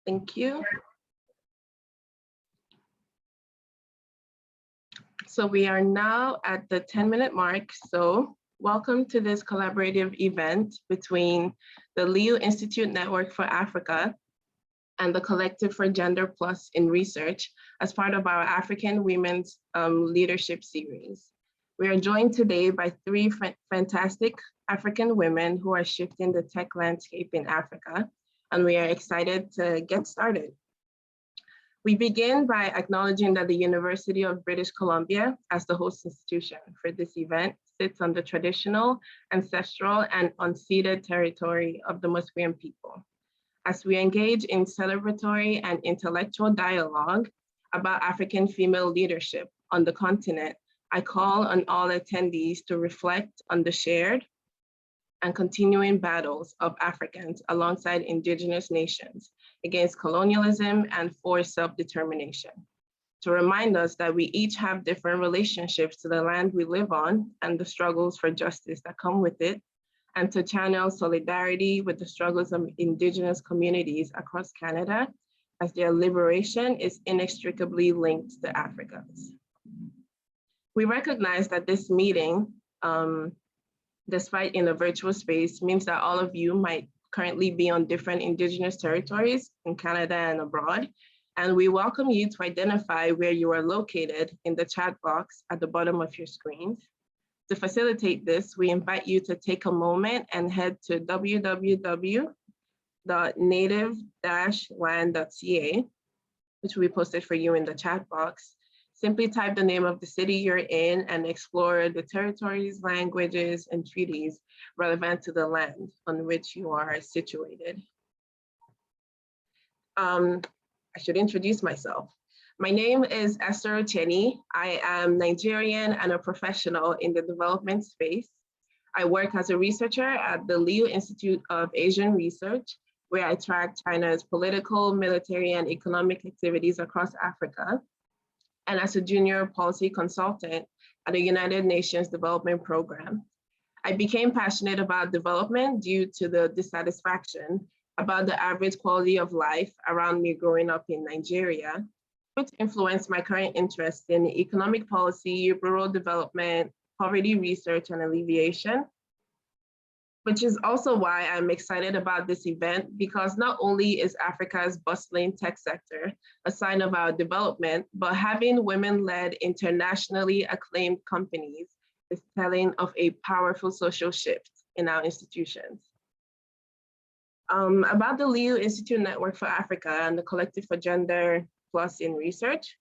Thank you. So we are now at the 10-minute mark. So welcome to this collaborative event between the Liu Institute Network for Africa and the Collective for Gender Plus in Research as part of our African Women's Leadership Series. We are joined today by three fantastic African women who are shifting the tech landscape in Africa, and we are excited to get started. We begin by acknowledging that the University of British Columbia, as the host institution for this event, sits on the traditional, ancestral, and unceded territory of the Musqueam people. As we engage in celebratory and intellectual dialogue about African female leadership on the continent, I call on all attendees to reflect on the shared and continuing battles of Africans alongside indigenous nations against colonialism and for self-determination, to remind us that we each have different relationships to the land we live on and the struggles for justice that come with it, and to channel solidarity with the struggles of indigenous communities across Canada as their liberation is inextricably linked to Africa's. We recognize that this meeting, despite in a virtual space, means that all of you might currently be on different indigenous territories in Canada and abroad. And we welcome you to identify where you are located in the chat box at the bottom of your screens. To facilitate this, we invite you to take a moment and head to www.native-land.ca, which we posted for you in the chat box. Simply type the name of the city you're in and explore the territories, languages, and treaties relevant to the land on which you are situated. I should introduce myself. My name is Esther Ocheni. I am Nigerian and a professional in the development space. I work as a researcher at the Liu Institute of Asian Research, where I track China's political, military, and economic activities across Africa, and as a junior policy consultant at the United Nations Development Program. I became passionate about development due to the dissatisfaction about the average quality of life around me growing up in Nigeria, which influenced my current interest in economic policy, rural development, poverty research, and alleviation, which is also why I'm excited about this event, because not only is Africa's bustling tech sector a sign of our development, but having women-led, internationally acclaimed companies is telling of a powerful social shift in our institutions. About the Liu Institute Network for Africa and the Collective for Gender Plus in Research,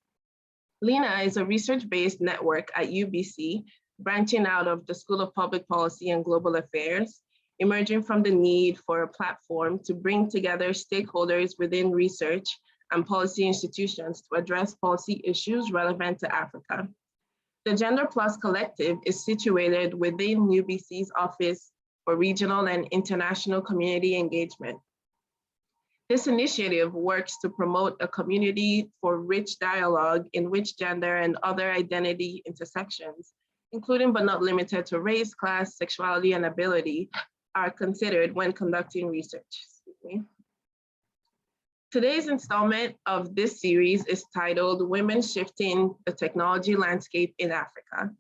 LINA is a research-based network at UBC, branching out of the School of Public Policy and Global Affairs, emerging from the need for a platform to bring together stakeholders within research and policy institutions to address policy issues relevant to Africa. The Gender Plus Collective is situated within UBC's Office for Regional and International Community Engagement. This initiative works to promote a community for rich dialogue in which gender and other identity intersections, including but not limited to race, class, sexuality, and ability, are considered when conducting research. Today's installment of this series is titled Women Shifting the Technology Landscape in Africa,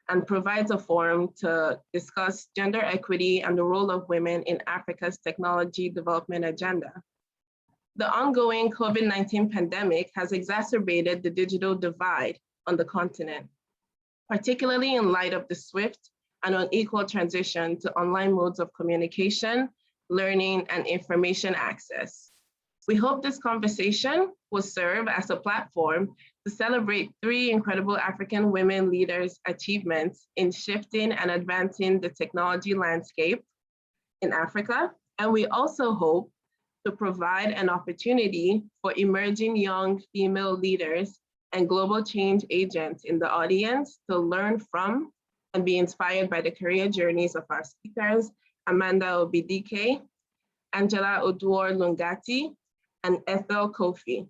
and provides a forum to discuss gender equity and the role of women in Africa's technology development agenda. The ongoing COVID-19 pandemic has exacerbated the digital divide on the continent, particularly in light of the swift and unequal transition to online modes of communication, learning, and information access. We hope this conversation will serve as a platform to celebrate three incredible African women leaders' achievements in shifting and advancing the technology landscape in Africa. And we also hope to provide an opportunity for emerging young female leaders and global change agents in the audience to learn from and be inspired by the career journeys of our speakers, Amanda Obidike, Angela Oduor Lungati, and Ethel Cofie.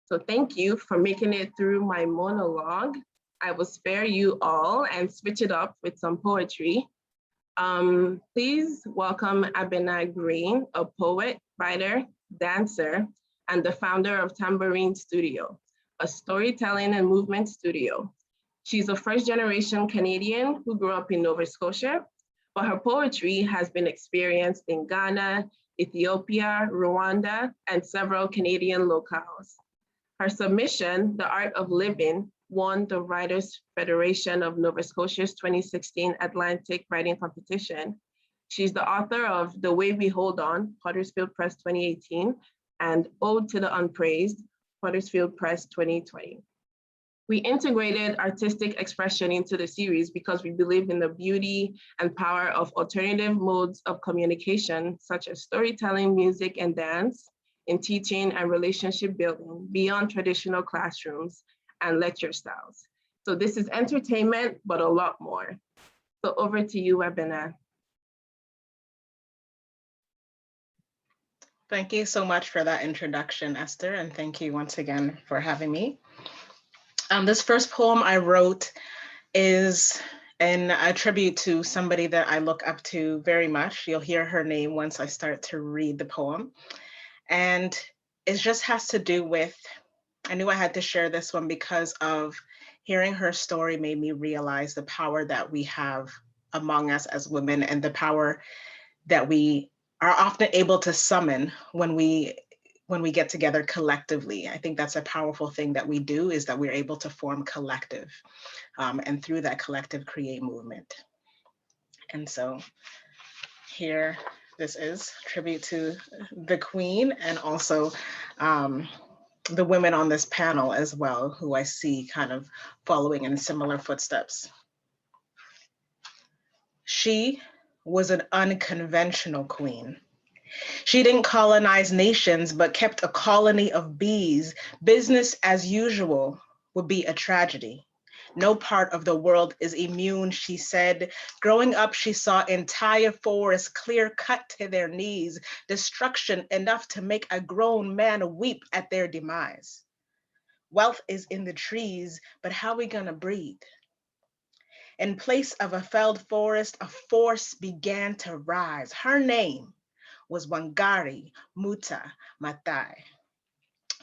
So thank you for making it through my monologue. I will spare you all and switch it up with some poetry. Please welcome Abena Green, a poet, writer, dancer, and the founder of Tambourine Studio, a storytelling and movement studio. She's a first-generation Canadian who grew up in Nova Scotia, but her poetry has been experienced in Ghana, Ethiopia, Rwanda, and several Canadian locales. Her submission, The Art of Living, won the Writers' Federation of Nova Scotia's 2016 Atlantic Writing Competition. She's the author of The Way We Hold On, Pottersfield Press 2018, and Ode to the Unpraised, Pottersfield Press 2020. We integrated artistic expression into the series because we believe in the beauty and power of alternative modes of communication, such as storytelling, music, and dance, in teaching and relationship building beyond traditional classrooms and lecture styles. So this is entertainment, but a lot more. So over to you, Abena. Thank you so much for that introduction, Esther, and thank you once again for having me. This first poem I wrote is a tribute to somebody that I look up to very much. You'll hear her name once I start to read the poem. And it just has to do with, I knew I had to share this one because of hearing her story made me realize the power that we have among us as women and the power that we are often able to summon when we get together collectively. I think that's a powerful thing that we do, is that we're able to form collective, and through that collective create movement. And so here, this is tribute to the Queen and also the women on this panel as well, who I see kind of following in similar footsteps. She was an unconventional queen. She didn't colonize nations, but kept a colony of bees. Business as usual would be a tragedy. No part of the world is immune, she said. Growing up, she saw entire forests clear cut to their knees, destruction enough to make a grown man weep at their demise. Wealth is in the trees, but how are we gonna breathe? In place of a felled forest, a force began to rise. Her name was Wangari Muta Maathai,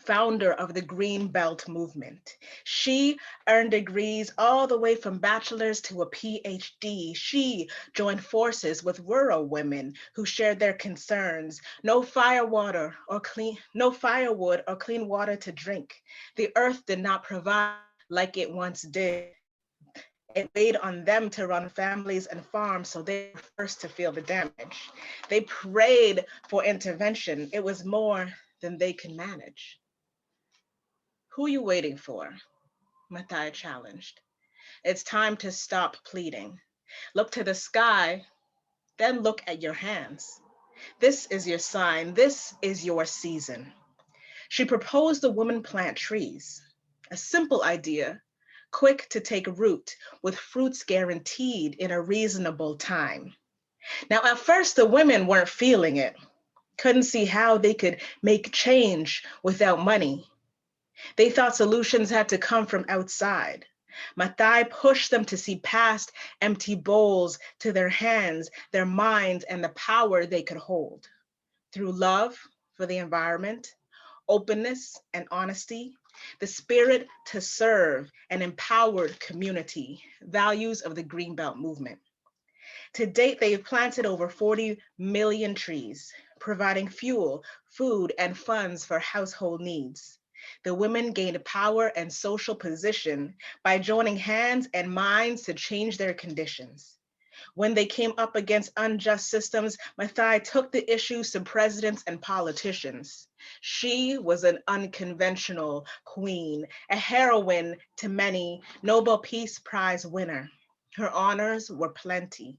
founder of the Green Belt movement. She earned degrees all the way from bachelor's to a PhD. She joined forces with rural women who shared their concerns. No firewood or clean water to drink. The earth did not provide like it once did. It weighed on them to run families and farms, so they were first to feel the damage. They prayed for intervention. It was more than they could manage. Who are you waiting for? Maathai challenged. It's time to stop pleading. Look to the sky, then look at your hands. This is your sign. This is your season. She proposed the women plant trees, a simple idea, quick to take root, with fruits guaranteed in a reasonable time. Now, at first, the women weren't feeling it, couldn't see how they could make change without money. They thought solutions had to come from outside. Maathai pushed them to see past empty bowls to their hands, their minds, and the power they could hold. Through love for the environment, openness and honesty, the spirit to serve, an empowered community, values of the Greenbelt movement. To date, they've planted over 40 million trees, providing fuel, food, and funds for household needs. The women gained power and social position by joining hands and minds to change their conditions. When they came up against unjust systems, Maathai took the issues to presidents and politicians. She was an unconventional queen, a heroine to many, Nobel Peace Prize winner. Her honors were plenty.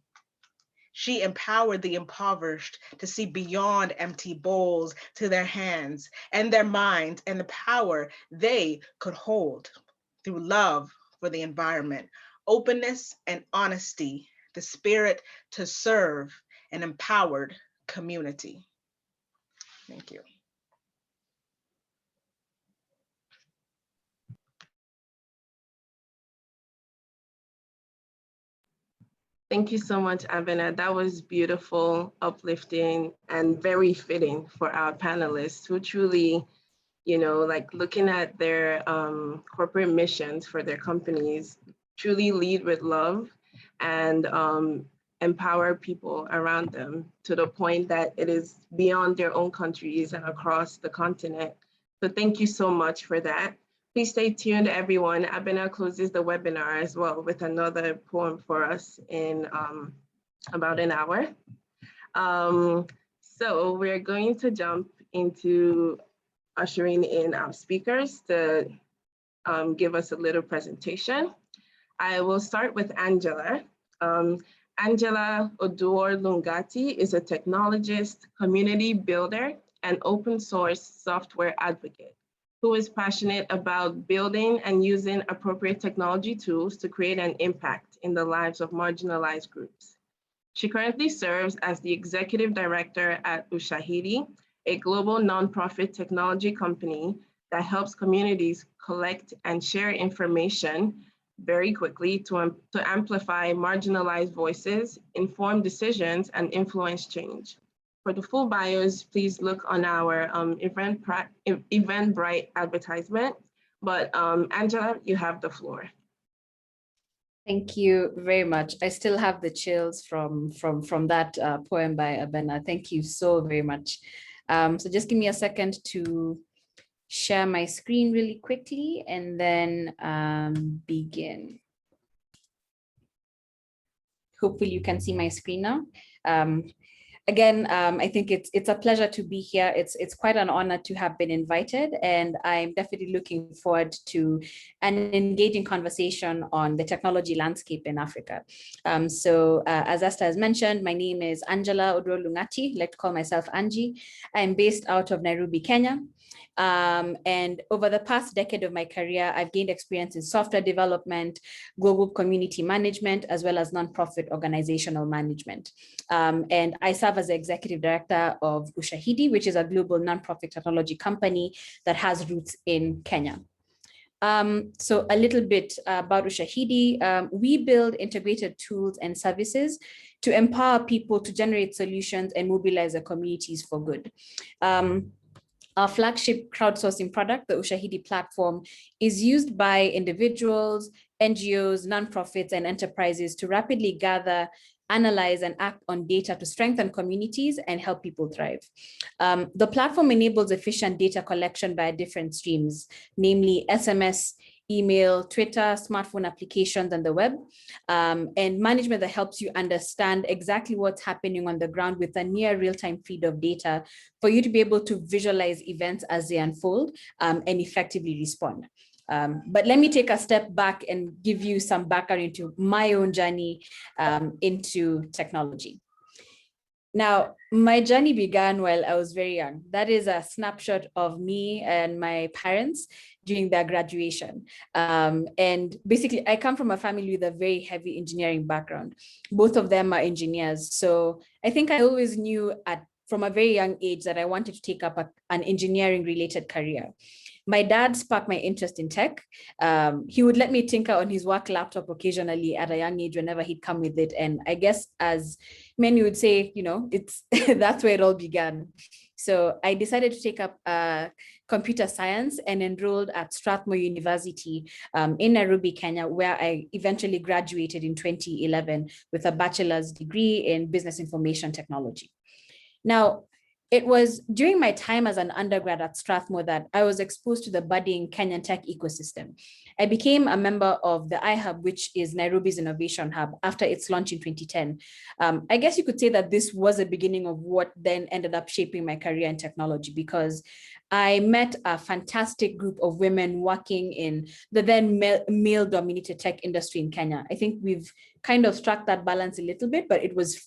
She empowered the impoverished to see beyond empty bowls to their hands and their minds and the power they could hold through love for the environment, openness and honesty, the spirit to serve, an empowered community. Thank you. Thank you so much, Abena. That was beautiful, uplifting, and very fitting for our panelists who truly, like looking at their corporate missions for their companies, truly lead with love and empower people around them to the point that it is beyond their own countries and across the continent. So thank you so much for that. Please stay tuned, everyone. Abena closes the webinar as well with another poem for us in about an hour. So we're going to jump into ushering in our speakers to give us a little presentation. I will start with Angela. Angela Oduor Lungati is a technologist, community builder, and open source software advocate who is passionate about building and using appropriate technology tools to create an impact in the lives of marginalized groups. She currently serves as the executive director at Ushahidi, a global nonprofit technology company that helps communities collect and share information very quickly to amplify marginalized voices, inform decisions, and influence change. For the full bios, please look on our Eventbrite advertisement. But Angela, you have the floor. Thank you very much. I still have the chills from that poem by Abena. Thank you so very much. So just give me a second to share my screen really quickly and then begin. Hopefully you can see my screen now. Again, I think it's a pleasure to be here. It's quite an honor to have been invited, and I'm definitely looking forward to an engaging conversation on the technology landscape in Africa. As Esther has mentioned, my name is Angela Oduor Lungati. I like to call myself Angie. I'm based out of Nairobi, Kenya. And over the past decade of my career, I've gained experience in software development, global community management, as well as nonprofit organizational management. And I serve as the executive director of Ushahidi, which is a global nonprofit technology company that has roots in Kenya. So a little bit about Ushahidi. We build integrated tools and services to empower people to generate solutions and mobilize their communities for good. Our flagship crowdsourcing product, the Ushahidi platform, is used by individuals, NGOs, nonprofits, and enterprises to rapidly gather, analyze, and act on data to strengthen communities and help people thrive. The platform enables efficient data collection via different streams, namely SMS, email, Twitter, smartphone applications, and the web, and management that helps you understand exactly what's happening on the ground with a near real-time feed of data for you to be able to visualize events as they unfold and effectively respond. But let me take a step back and give you some background into my own journey into technology. Now, my journey began while I was very young. That is a snapshot of me and my parents during their graduation. And basically, I come from a family with a very heavy engineering background. Both of them are engineers. So I think I always knew from a very young age that I wanted to take up an engineering related career. My dad sparked my interest in tech. He would let me tinker on his work laptop occasionally at a young age whenever he'd come with it. And I guess as many would say, it's that's where it all began. So I decided to take up computer science and enrolled at Strathmore University in Nairobi, Kenya, where I eventually graduated in 2011 with a bachelor's degree in business information technology. Now, it was during my time as an undergrad at Strathmore that I was exposed to the budding Kenyan tech ecosystem. I became a member of the iHub, which is Nairobi's innovation hub, after its launch in 2010. I guess you could say that this was the beginning of what then ended up shaping my career in technology, because I met a fantastic group of women working in the then male-dominated tech industry in Kenya. I think we've kind of struck that balance a little bit, but it was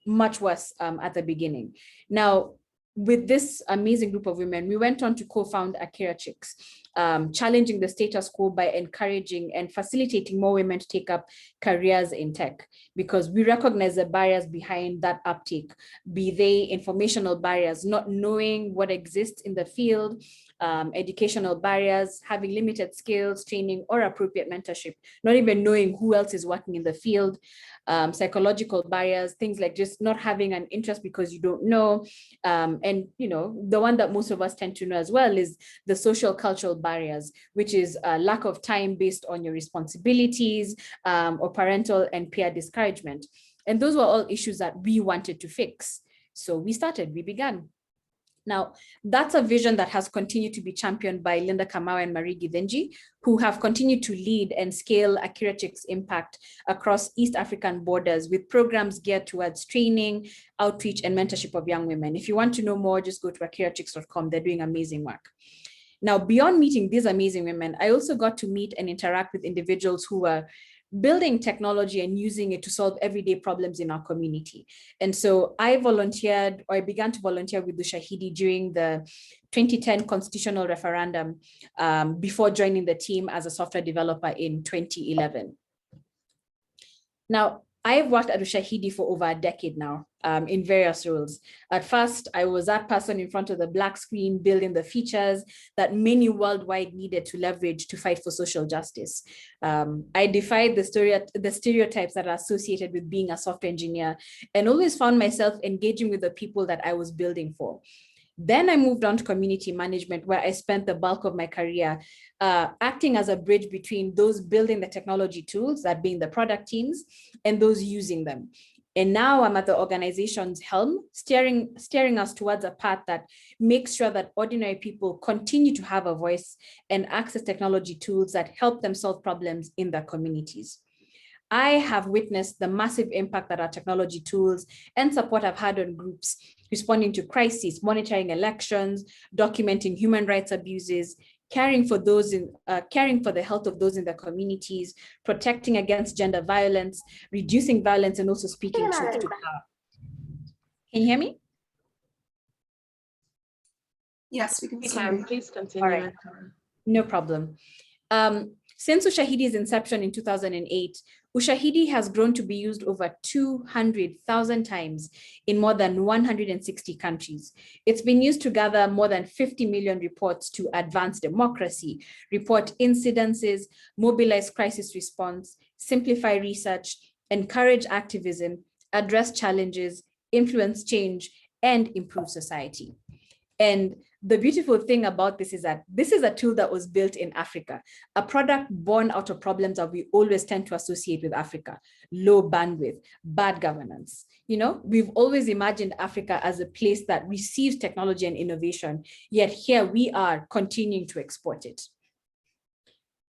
much worse at the beginning. Now, with this amazing group of women, we went on to co-found Akira Chicks, challenging the status quo by encouraging and facilitating more women to take up careers in tech, because we recognize the barriers behind that uptake, be they informational barriers, not knowing what exists in the field, educational barriers, having limited skills, training, or appropriate mentorship, not even knowing who else is working in the field, psychological barriers, things like just not having an interest because you don't know. And the one that most of us tend to know as well is the social cultural barriers, which is a lack of time based on your responsibilities, or parental and peer discouragement. And those were all issues that we wanted to fix. So we began. Now, that's a vision that has continued to be championed by Linda Kamau and Marie Githinji, who have continued to lead and scale Akirachick's impact across East African borders with programs geared towards training, outreach, and mentorship of young women. If you want to know more, just go to akirachicks.com. They're doing amazing work. Now, beyond meeting these amazing women, I also got to meet and interact with individuals who are building technology and using it to solve everyday problems in our community. And so I began to volunteer with Ushahidi during the 2010 constitutional referendum, before joining the team as a software developer in 2011. Now, I've worked at Ushahidi for over a decade now, in various roles. At first, I was that person in front of the black screen building the features that many worldwide needed to leverage to fight for social justice. I defied the stereotypes that are associated with being a software engineer and always found myself engaging with the people that I was building for. Then I moved on to community management, where I spent the bulk of my career acting as a bridge between those building the technology tools, that being the product teams, and those using them. And now I'm at the organization's helm, steering us towards a path that makes sure that ordinary people continue to have a voice and access technology tools that help them solve problems in their communities. I have witnessed the massive impact that our technology tools and support have had on groups responding to crises, monitoring elections, documenting human rights abuses, caring for the health of those in their communities, protecting against gender violence, reducing violence, and also speaking truth to power. Can you hear me? Yes, we can. Please continue. All right. No problem. Since Ushahidi's inception in 2008, Ushahidi has grown to be used over 200,000 times in more than 160 countries. It's been used to gather more than 50 million reports to advance democracy, report incidences, mobilize crisis response, simplify research, encourage activism, address challenges, influence change, and improve society. And the beautiful thing about this is that this is a tool that was built in Africa, a product born out of problems that we always tend to associate with Africa: low bandwidth, bad governance. We've always imagined Africa as a place that receives technology and innovation, yet here we are continuing to export it.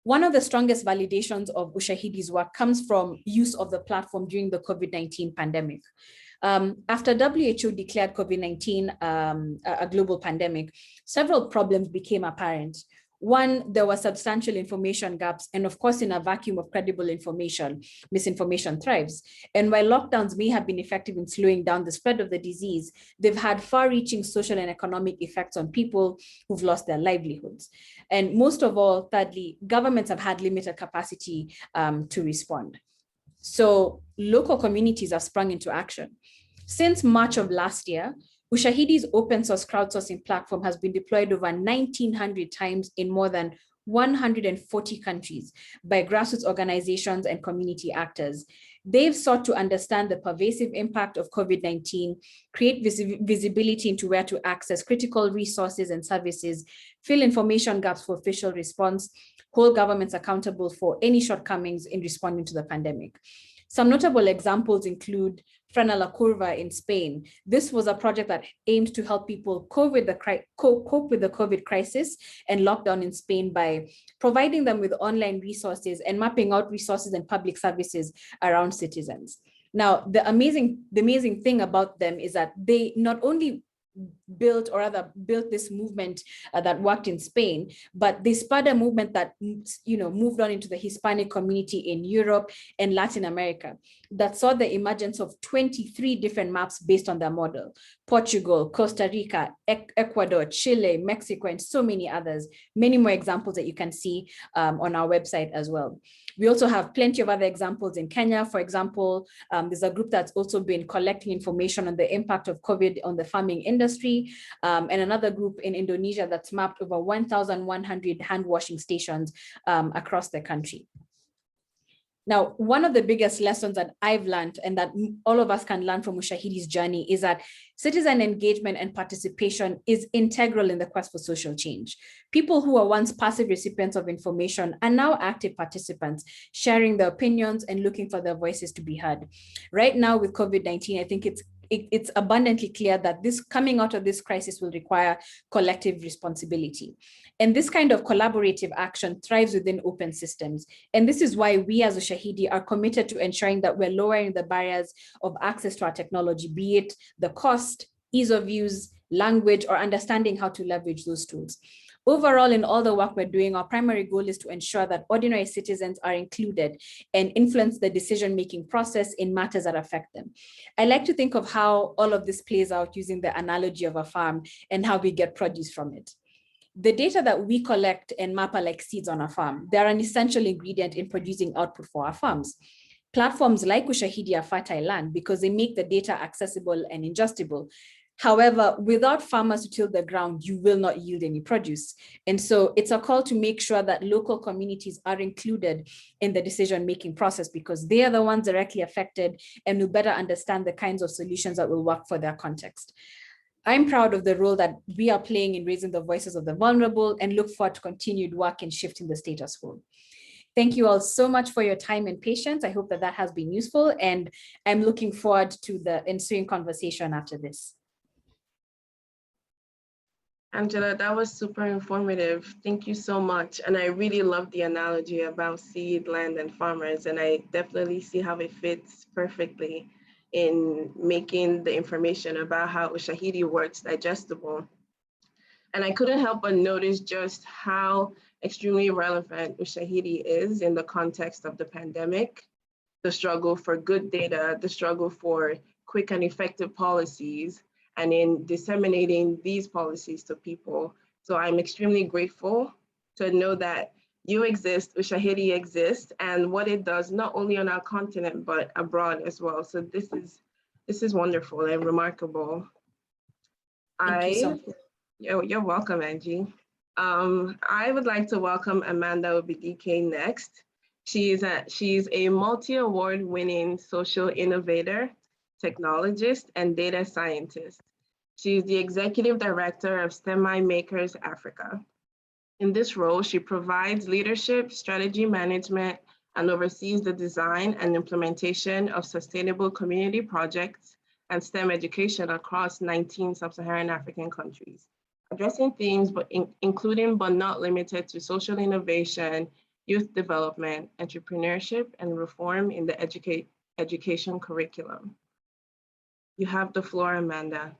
One of the strongest validations of Ushahidi's work comes from use of the platform during the COVID-19 pandemic. After WHO declared COVID-19 a global pandemic, several problems became apparent. One, there were substantial information gaps, and of course, in a vacuum of credible information, misinformation thrives. And while lockdowns may have been effective in slowing down the spread of the disease, they've had far-reaching social and economic effects on people who've lost their livelihoods. And most of all, thirdly, governments have had limited capacity to respond. So local communities have sprung into action. Since March of last year, Ushahidi's open source crowdsourcing platform has been deployed over 1,900 times in more than 140 countries by grassroots organizations and community actors. They've sought to understand the pervasive impact of COVID-19, create visibility into where to access critical resources and services, fill information gaps for official response, hold governments accountable for any shortcomings in responding to the pandemic. Some notable examples include Frena La Curva in Spain. This was a project that aimed to help people cope with the COVID crisis and lockdown in Spain by providing them with online resources and mapping out resources and public services around citizens. Now, the amazing thing about them is that they not only built, or rather built this movement that worked in Spain, but they spurred a movement that, moved on into the Hispanic community in Europe and Latin America, that saw the emergence of 23 different maps based on their model: Portugal, Costa Rica, Ecuador, Chile, Mexico, and so many others. Many more examples that you can see on our website as well. We also have plenty of other examples in Kenya. For example, there's a group that's also been collecting information on the impact of COVID on the farming industry, and another group in Indonesia that's mapped over 1,100 hand washing stations across the country. Now, one of the biggest lessons that I've learned, and that all of us can learn from Ushahidi's journey, is that citizen engagement and participation is integral in the quest for social change. People who were once passive recipients of information are now active participants, sharing their opinions and looking for their voices to be heard. Right now with COVID-19, I think it's abundantly clear that this coming out of this crisis will require collective responsibility. And this kind of collaborative action thrives within open systems. And this is why we as Ushahidi are committed to ensuring that we're lowering the barriers of access to our technology, be it the cost, ease of use, language, or understanding how to leverage those tools. Overall, in all the work we're doing, our primary goal is to ensure that ordinary citizens are included and influence the decision-making process in matters that affect them. I like to think of how all of this plays out using the analogy of a farm and how we get produce from it. The data that we collect and map are like seeds on a farm. They're an essential ingredient in producing output for our farms. Platforms like Ushahidi are fertile land because they make the data accessible and ingestible. However, without farmers to till the ground, you will not yield any produce. And so it's a call to make sure that local communities are included in the decision-making process, because they are the ones directly affected and will better understand the kinds of solutions that will work for their context. I'm proud of the role that we are playing in raising the voices of the vulnerable and look forward to continued work in shifting the status quo. Thank you all so much for your time and patience. I hope that that has been useful, and I'm looking forward to the ensuing conversation after this. Angela, that was super informative. Thank you so much. And I really love the analogy about seed, land, and farmers. And I definitely see how it fits perfectly in making the information about how Ushahidi works digestible. And I couldn't help but notice just how extremely relevant Ushahidi is in the context of the pandemic, the struggle for good data, the struggle for quick and effective policies, and in disseminating these policies to people. So I'm extremely grateful to know that you exist, Ushahidi exists, and what it does, not only on our continent, but abroad as well. So this is wonderful and remarkable. You're welcome, Angie. I would like to welcome Amanda Obidike next. She's a multi-award winning social innovator, technologist, and data scientist. She's the executive director of STEMi Makers Africa. In this role, she provides leadership, strategy management, and oversees the design and implementation of sustainable community projects and STEM education across 19 sub-Saharan African countries, addressing themes including but not limited to social innovation, youth development, entrepreneurship, and reform in the education curriculum. You have the floor, Amanda.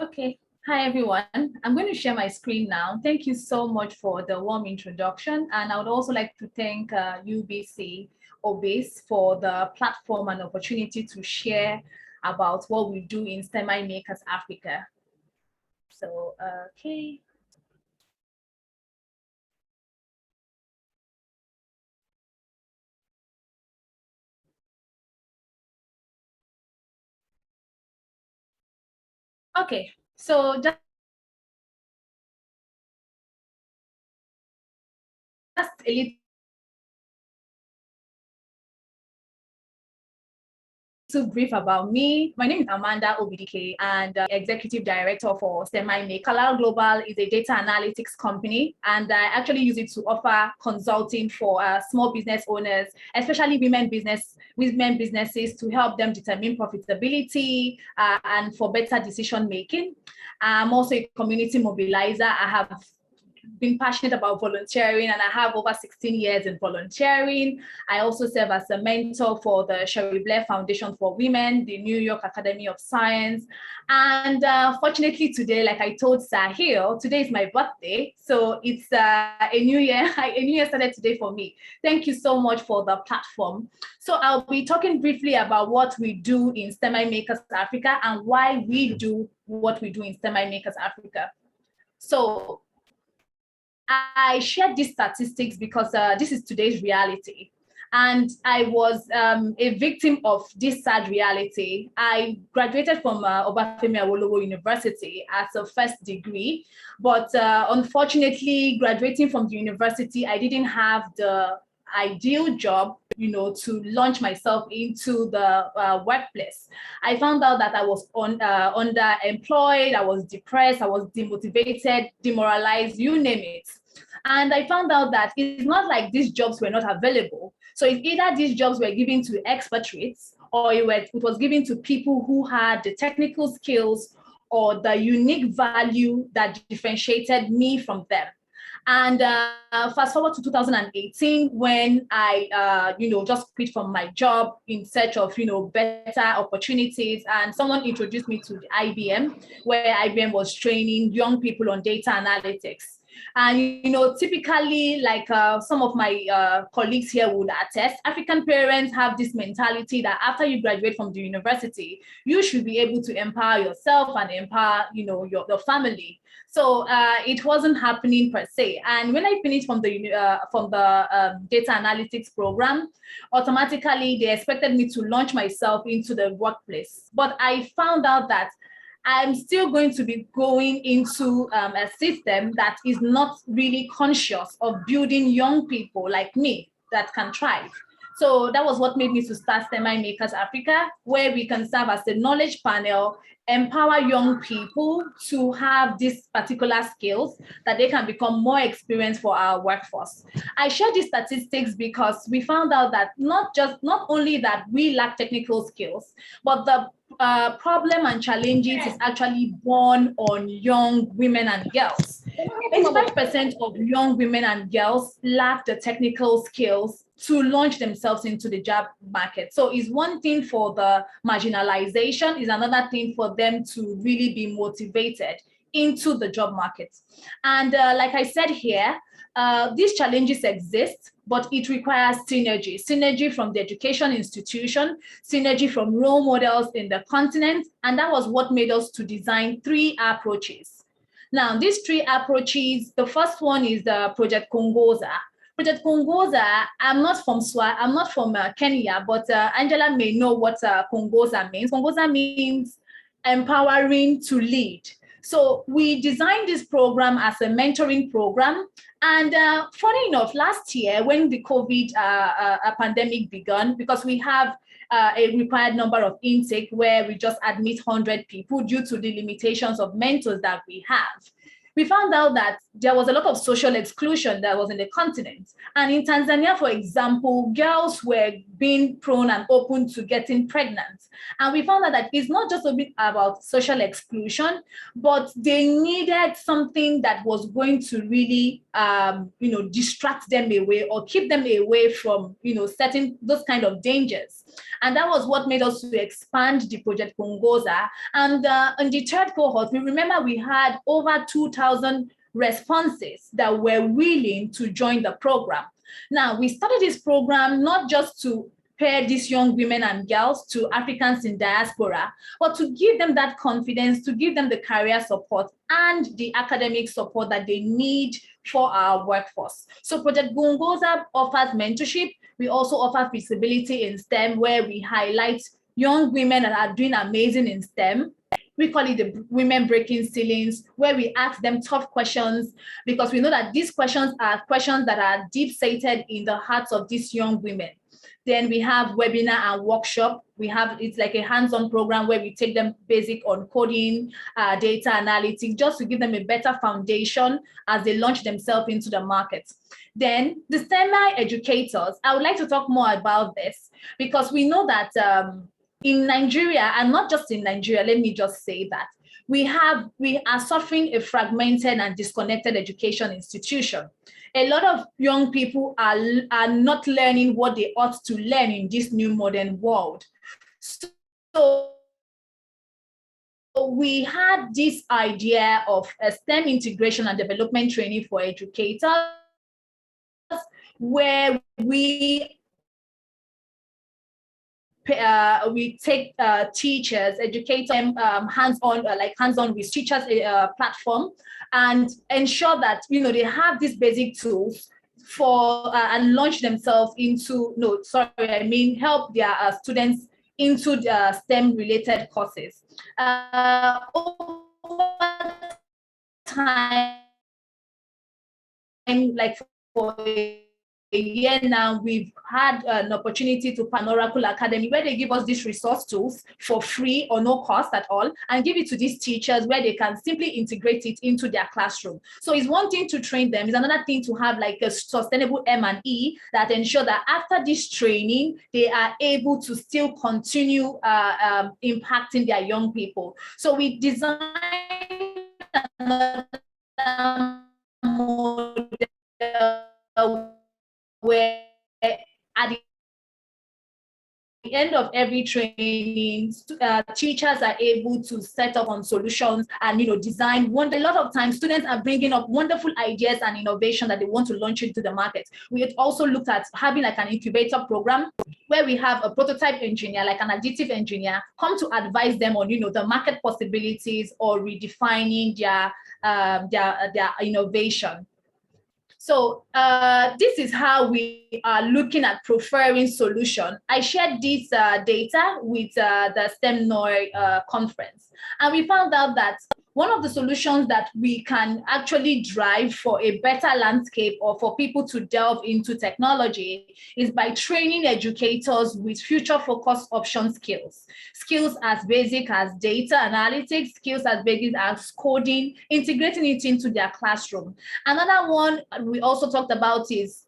Okay, hi everyone. I'm going to share my screen now. Thank you so much for the warm introduction. And I would also like to thank UBC OBASE for the platform and opportunity to share about what we do in STEMi Makers Africa. So, okay. Okay, so just a little brief about me. My name is Amanda Obidike, and executive director for STEMi Makers. Kalal Global is a data analytics company, and I actually use it to offer consulting for small business owners, especially women businesses, to help them determine profitability and for better decision making. I'm also a community mobilizer. I have been passionate about volunteering, and I have over 16 years in volunteering. I also serve as a mentor for the Sherry Blair Foundation for Women, the New York Academy of Science. And fortunately today, like I told Sahil, today is my birthday. So it's a new year. A new year started today for me. Thank you so much for the platform. So I'll be talking briefly about what we do in STEMi Makers Africa and why we do what we do in STEMi Makers Africa. So I shared these statistics because this is today's reality. And I was a victim of this sad reality. I graduated from Obafemi Awolowo University as a first degree, but unfortunately, graduating from the university, I didn't have the ideal job, to launch myself into the workplace. I found out that I was underemployed, I was depressed, I was demotivated, demoralized, you name it. And I found out that it's not like these jobs were not available. So it's either these jobs were given to expatriates or it was given to people who had the technical skills or the unique value that differentiated me from them. And fast forward to 2018, when I, just quit from my job in search of, better opportunities. And someone introduced me to the IBM, where IBM was training young people on data analytics. And, typically, like some of my colleagues here would attest, African parents have this mentality that after you graduate from the university, you should be able to empower yourself and empower, your family. So it wasn't happening per se. And when I finished from the data analytics program, automatically they expected me to launch myself into the workplace. But I found out that I'm still going to be going into a system that is not really conscious of building young people like me that can thrive. So that was what made me to start STEMi Makers Africa, where we can serve as a knowledge panel, empower young people to have these particular skills that they can become more experienced for our workforce. I share these statistics because we found out that not only that we lack technical skills, but the problem and challenges is actually born on young women and girls. 85% of young women and girls lack the technical skills to launch themselves into the job market. So it's one thing for the marginalization, is another thing for them to really be motivated into the job market. And like I said here, these challenges exist, but it requires synergy from the education institution, synergy from role models in the continent. And that was what made us to design 3 approaches. Now, these 3 approaches, the first one is the Project Kongoza. Project Kongoza, I'm not from Kenya, but Angela may know what Kongoza means. Kongoza means empowering to lead. So we designed this program as a mentoring program. And funny enough, last year when the COVID pandemic began, because we have a required number of intake where we just admit 100 people due to the limitations of mentors that we have, we found out that there was a lot of social exclusion that was in the continent. And in Tanzania, for example, girls were being prone and open to getting pregnant. And we found out that it's not just a bit about social exclusion, but they needed something that was going to really, distract them away or keep them away from, certain those kind of dangers. And that was what made us to expand the Project Kongoza. And in the 3rd cohort, we remember we had over 2,000 responses that were willing to join the program. Now, we started this program not just to pair these young women and girls to Africans in diaspora, but to give them that confidence, to give them the career support and the academic support that they need for our workforce. So Project Kongoza offers mentorship. We also offer feasibility in STEM, where we highlight young women that are doing amazing in STEM. We call it the Women Breaking Ceilings, where we ask them tough questions, because we know that these questions are questions that are deep-seated in the hearts of these young women. Then we have webinar and workshop. It's like a hands-on program where we take them basic on coding, data analytics, just to give them a better foundation as they launch themselves into the market. Then the STEMi educators, I would like to talk more about this, because we know that in Nigeria, and not just in Nigeria, let me just say that, we are suffering a fragmented and disconnected education institution. A lot of young people are not learning what they ought to learn in this new modern world. So we had this idea of a STEM integration and development training for educators, where we take teachers, educate them hands-on, hands-on with teachers platform, and ensure that they have these basic tools for and launch themselves into help their students into the STEM related courses. Over time, like for a year now, we've had an opportunity to Oracle Academy, where they give us these resource tools for free or no cost at all, and give it to these teachers where they can simply integrate it into their classroom. So it's one thing to train them, it's another thing to have like a sustainable M&E that ensure that after this training, they are able to still continue impacting their young people. So we designed another model where at the end of every training, teachers are able to set up on solutions and design. A lot of times, students are bringing up wonderful ideas and innovation that they want to launch into the market. We had also looked at having like an incubator program where we have a prototype engineer, like an additive engineer, come to advise them on the market possibilities or redefining their innovation. So this is how we are looking at preferring solution. I shared this data with the STEMi conference, and we found out that one of the solutions that we can actually drive for a better landscape or for people to delve into technology is by training educators with future-focused option skills. Skills as basic as data analytics, skills as basic as coding, integrating it into their classroom. Another one we also talked about is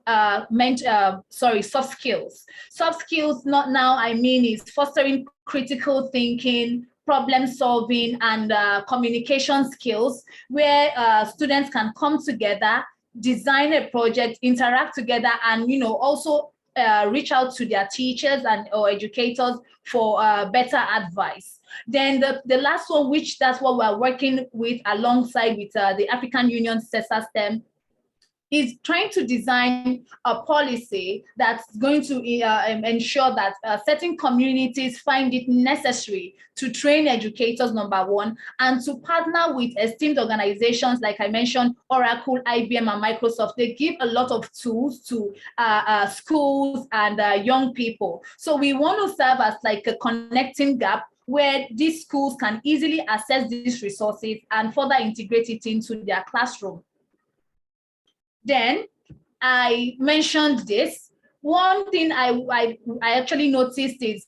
soft skills. Soft skills, is fostering critical thinking, problem solving, and communication skills, where students can come together, design a project, interact together, and also reach out to their teachers or educators for better advice. Then the last one, which that's what we're working with alongside with the African Union CESA STEM, is trying to design a policy that's going to ensure that certain communities find it necessary to train educators, number one, and to partner with esteemed organizations like I mentioned, Oracle, IBM, and Microsoft. They give a lot of tools to schools and young people. So we want to serve as like a connecting gap where these schools can easily access these resources and further integrate it into their classroom. Then I mentioned this. One thing I actually noticed is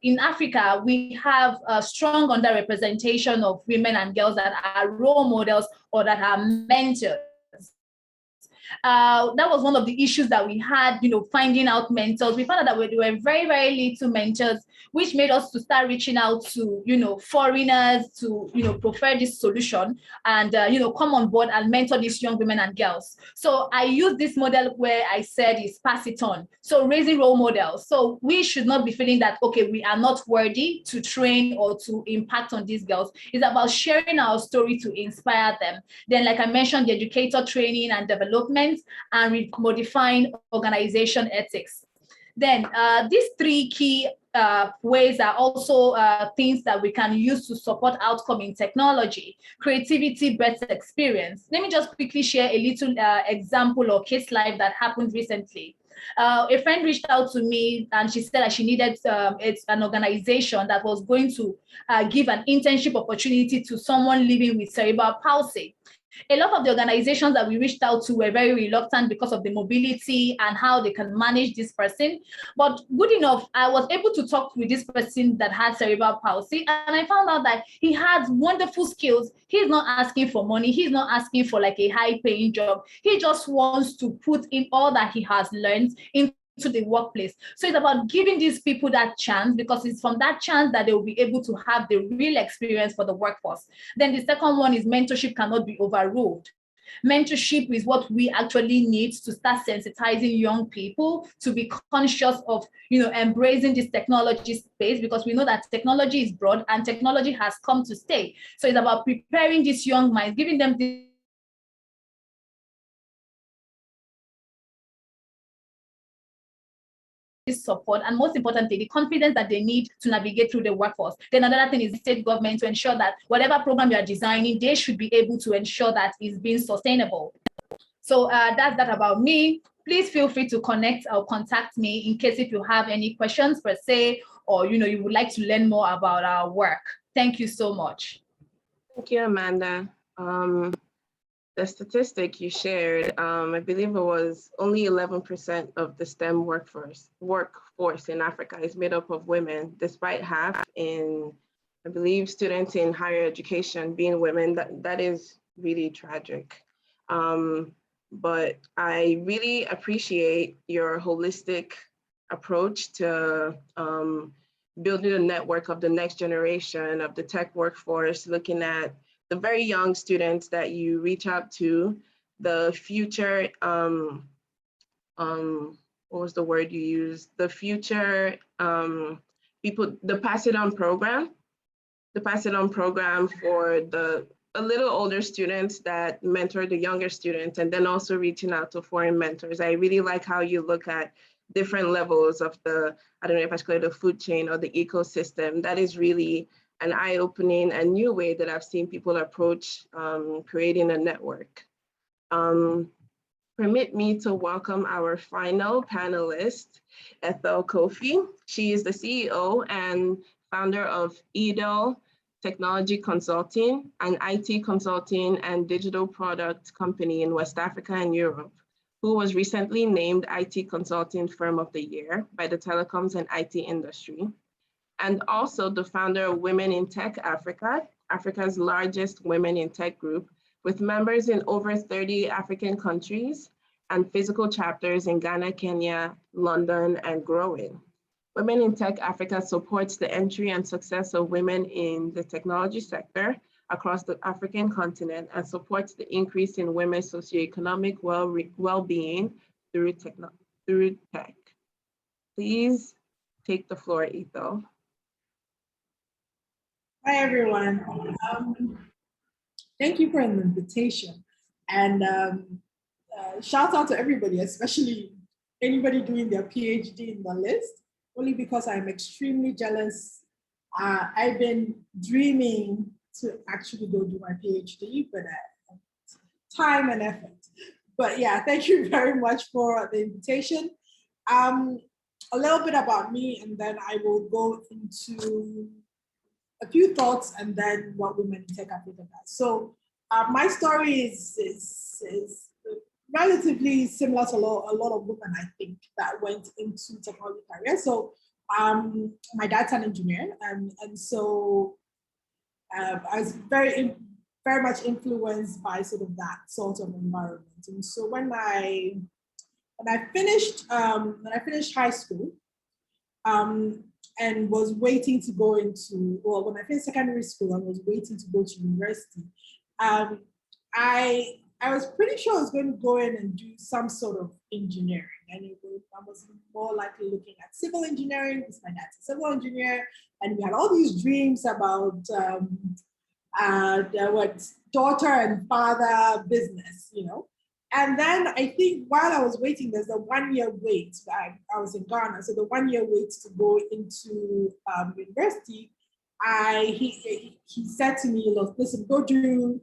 in Africa, we have a strong underrepresentation of women and girls that are role models or that are mentors. That was one of the issues that we had, finding out mentors. We found out that there were very, very little mentors, which made us to start reaching out to, foreigners to, prefer this solution and, come on board and mentor these young women and girls. So I use this model where I said is pass it on. So raising role models. So we should not be feeling that, okay, we are not worthy to train or to impact on these girls. It's about sharing our story to inspire them. Then, like I mentioned, the educator training and development, and modifying organization ethics. Then these three key ways are also things that we can use to support outcome in technology: creativity, breadth, experience. Let me just quickly share a little example or case life that happened recently. A friend reached out to me and she said that she needed it's an organization that was going to give an internship opportunity to someone living with cerebral palsy. A lot of the organizations that we reached out to were very reluctant because of the mobility and how they can manage this person. But good enough, I was able to talk with this person that had cerebral palsy, and I found out that he has wonderful skills. He's not asking for money. He's not asking for like a high-paying job. He just wants to put in all that he has learned into the workplace. So it's about giving these people that chance, because it's from that chance that they will be able to have the real experience for the workforce. Then the second one is mentorship cannot be overruled. Mentorship is what we actually need to start sensitizing young people to be conscious of, embracing this technology space, because we know that technology is broad and technology has come to stay. So it's about preparing these young minds, giving them the support, and most importantly, the confidence that they need to navigate through the workforce. Then another thing is state government to ensure that whatever program you are designing, they should be able to ensure that it's being sustainable. So that's that about me. Please feel free to connect or contact me in case if you have any questions per se, or you would like to learn more about our work. Thank you so much. Thank you, Amanda. The statistic you shared, I believe it was only 11% of the STEM workforce in Africa is made up of women, despite half in, I believe, students in higher education being women. That is really tragic. But I really appreciate your holistic approach to building a network of the next generation of the tech workforce, looking at the very young students that you reach out to, the future, what was the word you used? The future people, the Pass It On program, for a little older students that mentor the younger students, and then also reaching out to foreign mentors. I really like how you look at different levels of the, I don't know if I should call it the food chain or the ecosystem. That is really an eye-opening and new way that I've seen people approach creating a network. Permit me to welcome our final panelist, Ethel Cofie. She is the CEO and founder of EDEL Technology Consulting, an IT consulting and digital product company in West Africa and Europe, who was recently named IT Consulting Firm of the Year by the telecoms and IT industry, and also the founder of Women in Tech Africa, Africa's largest women in tech group, with members in over 30 African countries and physical chapters in Ghana, Kenya, London, and growing. Women in Tech Africa supports the entry and success of women in the technology sector across the African continent and supports the increase in women's socioeconomic well-being through tech. Please take the floor, Ethel. Hi, everyone. Thank you for the invitation. And shout out to everybody, especially anybody doing their PhD in the list, only because I'm extremely jealous. I've been dreaming to actually go do my PhD, but time and effort. But yeah, thank you very much for the invitation. A little bit about me, and then I will go into a few thoughts and then what Women in Tech Africa does. So my story is relatively similar to a lot of women, I think, that went into technology career. So my dad's an engineer, and so I was very much influenced by sort of that sort of environment. And so when I finished high school, and was waiting to go into, well, when I finished secondary school, I was waiting to go to university. I was pretty sure I was going to go in and do some sort of engineering. And I was more likely looking at civil engineering, because my dad's a civil engineer, and we had all these dreams about what daughter and father business, And then I think while I was waiting, there's a 1 year wait. I was in Ghana, so the 1 year wait to go into university. He said to me, "Look, listen, go do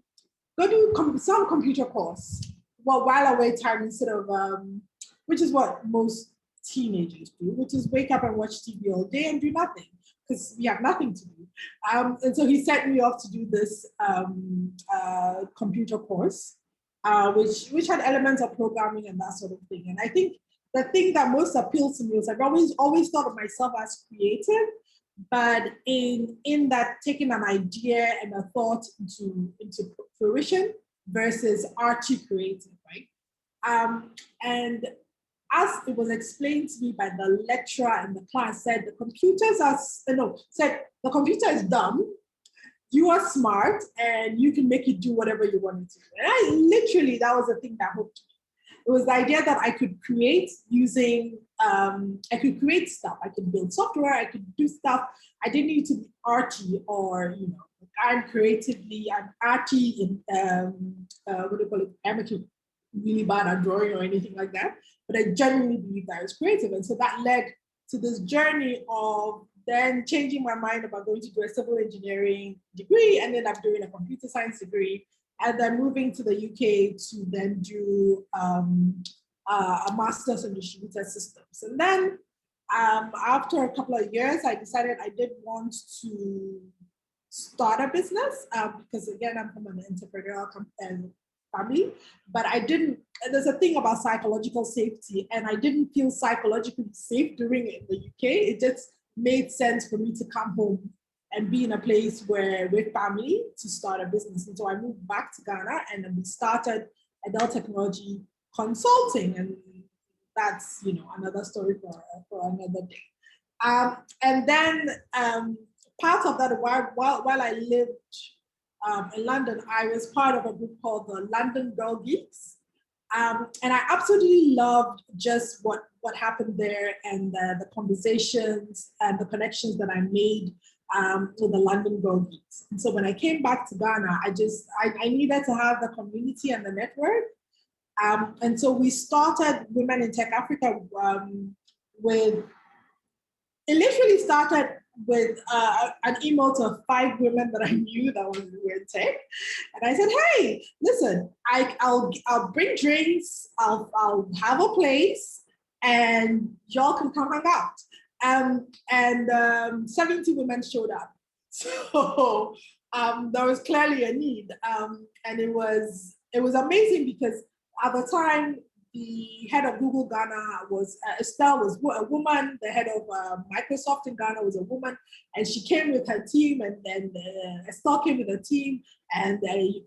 some computer course. Well, while I wait time, instead of which is what most teenagers do, which is wake up and watch TV all day and do nothing, because we have nothing to do." And so he sent me off to do this computer course. Which had elements of programming and that sort of thing. And I think the thing that most appealed to me was I've always thought of myself as creative, but in that taking an idea and a thought into fruition versus arty creative, right? And as it was explained to me by the lecturer in the class, said the computers are, said the computer is dumb, you are smart, and you can make it do whatever you want it to do. And that was the thing that hooked me. It was the idea that I could create using, I could create stuff. I could build software, I could do stuff. I didn't need to be arty or, I'm arty in, what do you call it? Amateur, really bad at drawing or anything like that. But I genuinely believe that I was creative. And so that led to this journey of then changing my mind about going to do a civil engineering degree, and then I'm doing a computer science degree, and then moving to the UK to then do a master's in distributed systems. And then after a couple of years, I decided I did want to start a business because again, I'm from an entrepreneurial family, but I didn't, there's a thing about psychological safety, and I didn't feel psychologically safe doing it in the UK. It just made sense for me to come home and be in a place where with family to start a business. And so I moved back to Ghana, and then we started EDEL Technology Consulting, and that's another story for another day. And then part of that, while I lived in London, I was part of a group called the London Girl Geeks. And I absolutely loved just what happened there, and the conversations and the connections that I made with the London Girl Geeks. And so when I came back to Ghana, I needed to have the community and the network. And so we started Women in Tech Africa it literally started with an email to 5 women that I knew that were in tech. And I said, hey, listen, I'll bring drinks, I'll have a place, and y'all can come hang out. And 70 women showed up. So there was clearly a need. And it was amazing because at the time, the head of Google Ghana was, Estelle was a woman, the head of Microsoft in Ghana was a woman, and she came with her team, and then Estelle came with her team, and they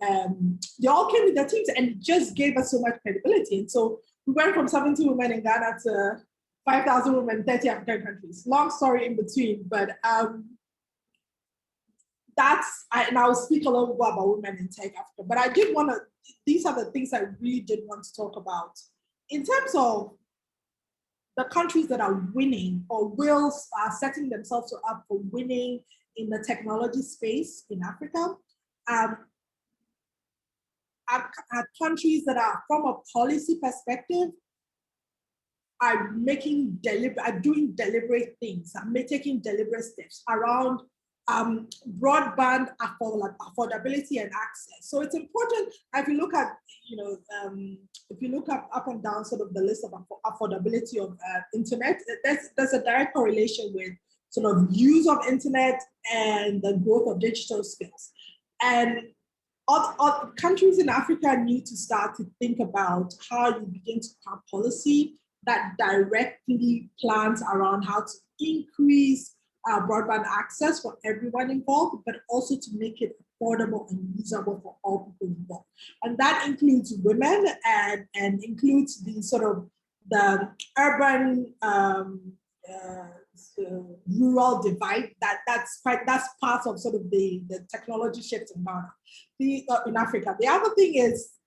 all came with their teams, and it just gave us so much credibility. And so we went from 70 women in Ghana to 5,000 women in 30 African countries. Long story in between, but and I'll speak a little more about Women in Tech Africa, but I did want to, these are the things I really did want to talk about. In terms of the countries that are winning or are setting themselves up for winning in the technology space in Africa, are countries that are, from a policy perspective, are doing deliberate things, taking deliberate steps around broadband affordability and access. So it's important, if you look at, if you look up and down sort of the list of affordability of internet, there's a direct correlation with sort of use of internet and the growth of digital skills. And all countries in Africa need to start to think about how you begin to have policy that directly plans around how to increase broadband access for everyone involved, but also to make it affordable and usable for all people involved. And that includes women and includes the sort of the urban rural divide. That's part of sort of the technology shift in Ghana, in Africa. The other thing is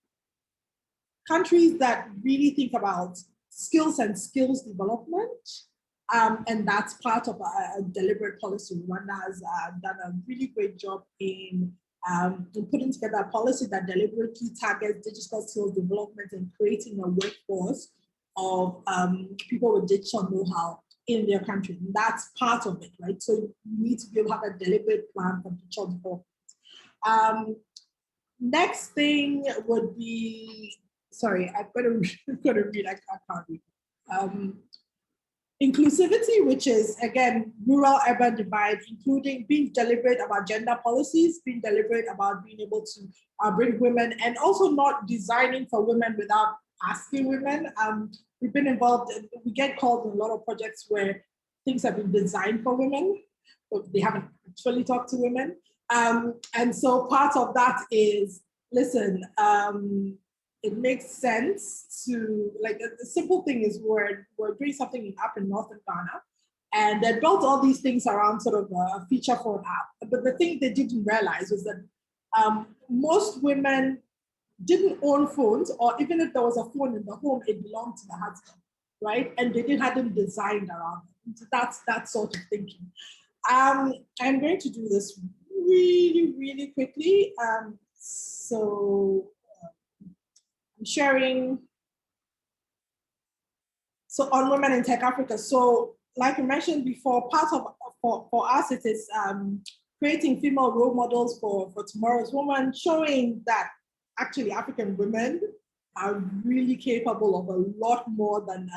countries that really think about skills and skills development. And that's part of a deliberate policy. Rwanda has done a really great job in putting together a policy that deliberately targets digital skills development and creating a workforce of people with digital know-how in their country. And that's part of it, right? So you need to be able to have a deliberate plan for digital development. Next thing would be, sorry, I've got to read, I can't read. Inclusivity, which is, again, rural-urban divide, including being deliberate about gender policies, being deliberate about being able to bring women, and also not designing for women without asking women. We've been involved, we get called in a lot of projects where things have been designed for women, but they haven't actually talked to women. And so part of that is, listen, it makes sense to, like, the simple thing is we're doing something up in northern Ghana, and they built all these things around sort of a feature phone app. But the thing they didn't realize was that most women didn't own phones, or even if there was a phone in the home, it belonged to the husband, right? And they hadn't designed around it. So that's that sort of thinking. I'm going to do this really, really quickly. So I'm sharing. So on Women in Tech Africa. So like I mentioned before, part of, for us, it is creating female role models for tomorrow's women, showing that actually African women are really capable of a lot more than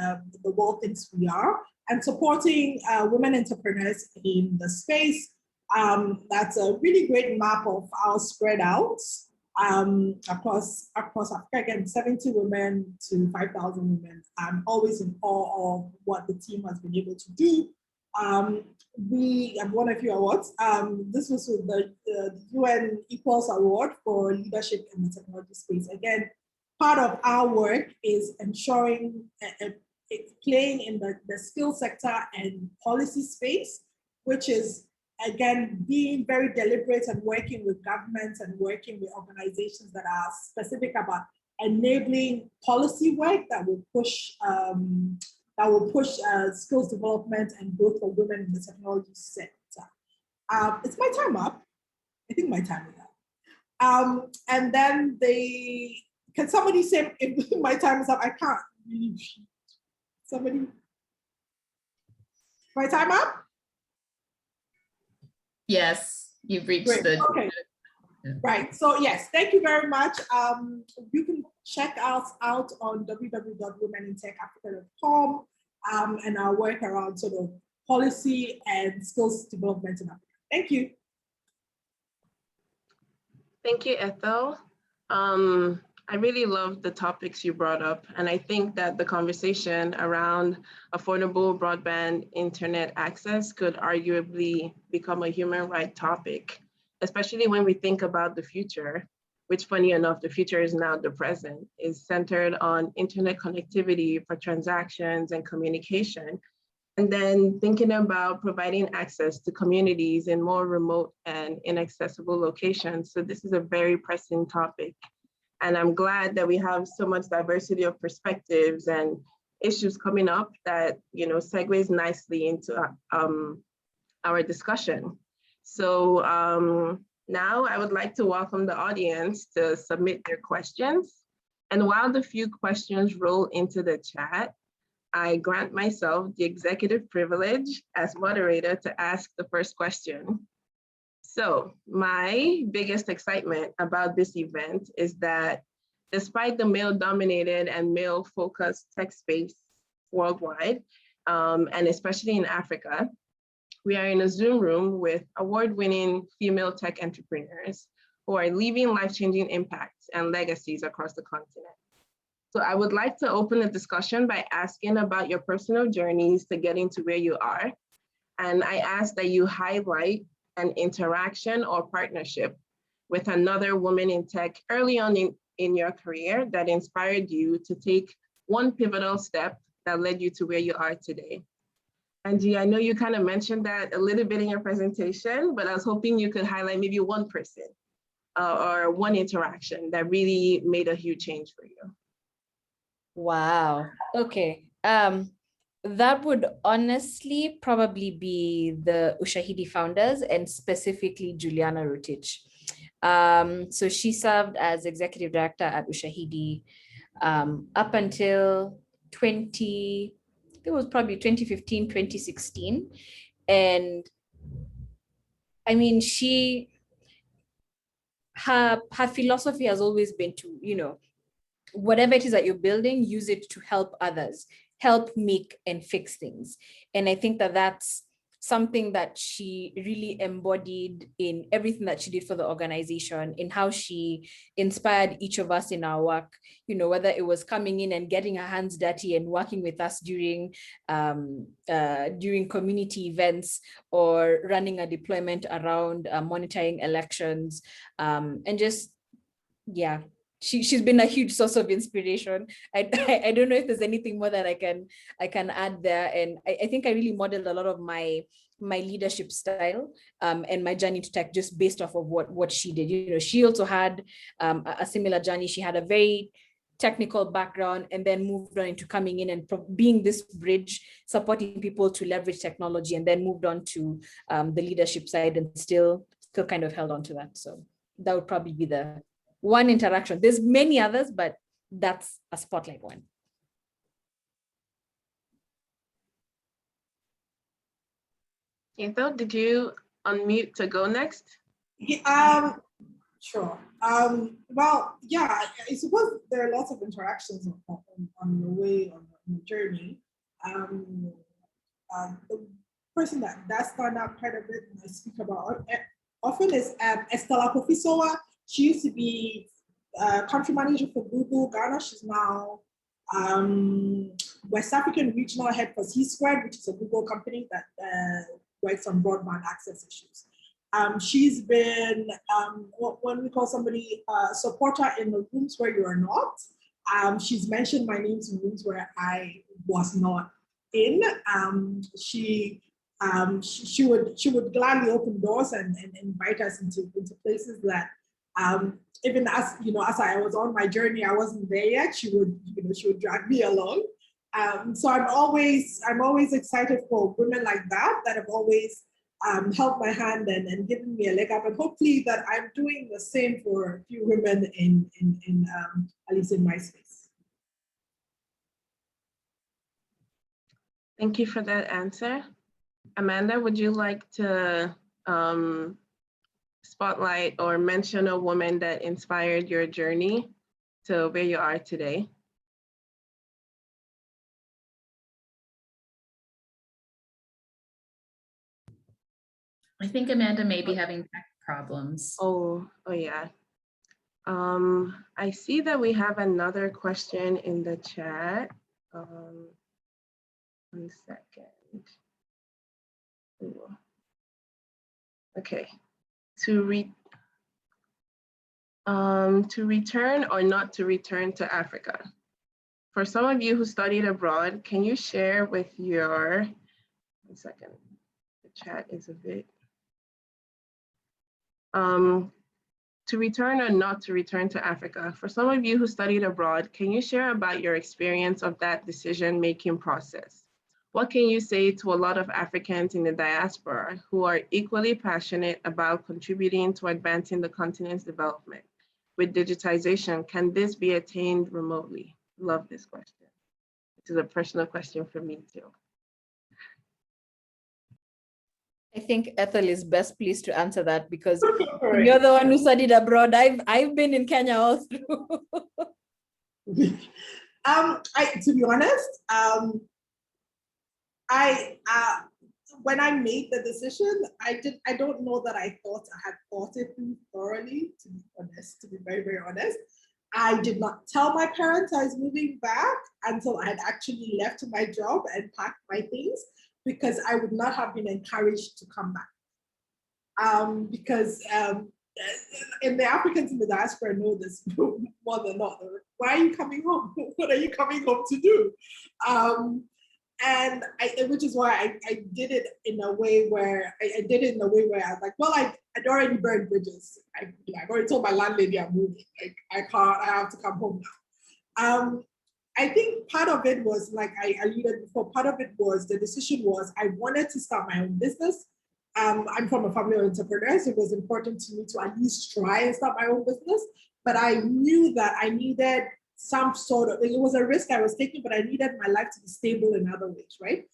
the world thinks we are, and supporting women entrepreneurs in the space. That's a really great map of our spread out across Africa. Again, 70 women to 5,000 women. I'm always in awe of what the team has been able to do. We have won a few awards. This was with the UN Equals Award for leadership in the technology space. Again, part of our work is ensuring playing in the skill sector and policy space, which is, again, being very deliberate and working with governments and working with organizations that are specific about enabling policy work that will push skills development and growth for women in the technology sector. Is my time up? I think my time is up. And then can somebody say if my time is up? I can't really. Somebody, my time up? Yes, you've reached Great. the. Okay. Right. So yes, thank you very much. You can check us out on www.womenintechafrica.com and our work around sort of policy and skills development in Africa. Thank you. Thank you, Ethel. I really love the topics you brought up, and I think that the conversation around affordable broadband internet access could arguably become a human rights topic, especially when we think about the future, which, funny enough, the future is now the present, is centered on internet connectivity for transactions and communication. And then thinking about providing access to communities in more remote and inaccessible locations. So this is a very pressing topic. And I'm glad that we have so much diversity of perspectives and issues coming up that, you know, segues nicely into our discussion. So now I would like to welcome the audience to submit their questions. And while the few questions roll into the chat, I grant myself the executive privilege as moderator to ask the first question. So my biggest excitement about this event is that despite the male-dominated and male-focused tech space worldwide, and especially in Africa, we are in a Zoom room with award-winning female tech entrepreneurs who are leaving life-changing impacts and legacies across the continent. So I would like to open the discussion by asking about your personal journeys to getting to where you are. And I ask that you highlight an interaction or partnership with another woman in tech early on in your career that inspired you to take one pivotal step that led you to where you are today. Angie, I know you kind of mentioned that a little bit in your presentation, but I was hoping you could highlight maybe one person or one interaction that really made a huge change for you. Wow. Okay. That would honestly probably be the Ushahidi founders, and specifically Juliana Rutich. So she served as executive director at Ushahidi up until 2015, 2016. And I mean, her philosophy has always been to, you know, whatever it is that you're building, use it to help others, help make and fix things. And I think that that's something that she really embodied in everything that she did for the organization, in how she inspired each of us in our work, you know, whether it was coming in and getting her hands dirty and working with us during community events, or running a deployment around monitoring elections, and just, yeah, she's been a huge source of inspiration. I don't know if there's anything more that I can add there. And I think I really modeled a lot of my leadership style and my journey to tech just based off of what she did. You know, she also had a similar journey. She had a very technical background and then moved on into coming in and being this bridge, supporting people to leverage technology, and then moved on to the leadership side and still kind of held on to that. So that would probably be the one interaction. There's many others, but that's a spotlight one. Ethel, did you unmute to go next? Sure. Well, yeah, I suppose there are lots of interactions on the way, on the journey. The person that does stand out quite a bit and I speak about often is Estella Profesora. She used to be country manager for Google Ghana. She's now West African regional head for C-Squared, which is a Google company that works on broadband access issues. She's been, when we call somebody a supporter in the rooms where you are not, she's mentioned my names in rooms where I was not in. She would gladly open doors and invite us into places that even as as I was on my journey, I wasn't there yet. She would drag me along. So I'm always excited for women like that have always held my hand and given me a leg up, and hopefully that I'm doing the same for a few women in at least in my space. Thank you for that answer. Amanda, would you like to spotlight or mention a woman that inspired your journey to where you are today? I think Amanda may be having tech problems. Oh yeah. I see that we have another question in the chat. 1 second. Ooh. Okay. To return or not to return to Africa. For some of you who studied abroad, can you share with your, 1 second, the chat is a bit, to return or not to return to Africa. For some of you who studied abroad, can you share about your experience of that decision-making process? What can you say to a lot of Africans in the diaspora who are equally passionate about contributing to advancing the continent's development? With digitization, can this be attained remotely? Love this question. This is a personal question for me too. I think Ethel is best pleased to answer that because you're the one who studied abroad. I've been in Kenya all through. To be honest, when I made the decision, I don't know that I had thought it through thoroughly, to be honest, to be very, very honest. I did not tell my parents I was moving back until I had actually left my job and packed my things, because I would not have been encouraged to come back. Because and the Africans in the diaspora know this more than not. Why are you coming home? What are you coming home to do? And which is why I did it in a way where I was like, well, I'd already burned bridges. I've already told my landlady I'm moving. Like I have to come home now. I think part of it was, like I alluded before, part of it was the decision was I wanted to start my own business. I'm from a family of entrepreneurs, so it was important to me to at least try and start my own business. But I knew that I needed some sort of, it was a risk I was taking, but I needed my life to be stable in other ways, right?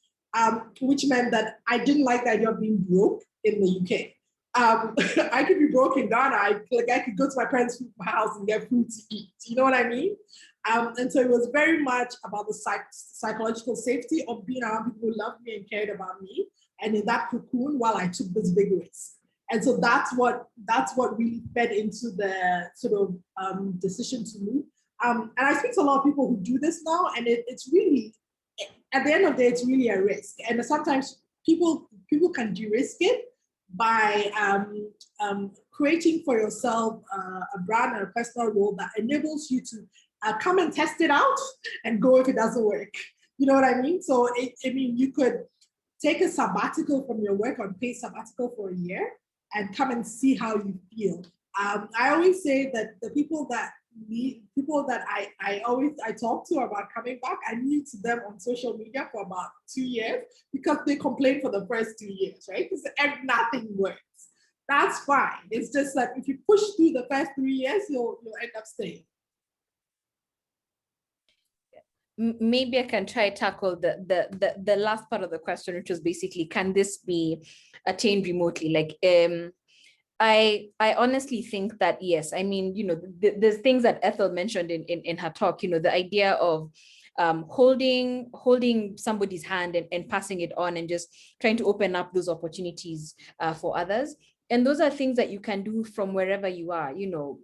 Which meant that I didn't like the idea of being broke in the UK. I could be broke in Ghana. I could go to my parents' house and get food to eat. You know what I mean? And so it was very much about the psychological safety of being around people who loved me and cared about me, and in that cocoon while I took this big risk. And so that's what really fed into the sort of decision to move. And I speak to a lot of people who do this now, and it's really, at the end of the day, it's really a risk. And sometimes people can de-risk it, by creating for yourself a brand and a personal role that enables you to come and test it out and go if it doesn't work. You know what I mean? So, you could take a sabbatical from your work, on paid sabbatical for a year, and come and see how you feel. I always say that the people that I talk to about coming back, I knew to them on social media for about 2 years because they complained for the first 2 years, right? Because nothing works. That's fine. It's just like if you push through the first 3 years, you'll end up staying. Maybe I can try tackle the last part of the question, which was basically, can this be attained remotely? Like, I honestly think that yes. I mean, there's things that Ethel mentioned in her talk. The idea of holding somebody's hand and passing it on and just trying to open up those opportunities for others. And those are things that you can do from wherever you are.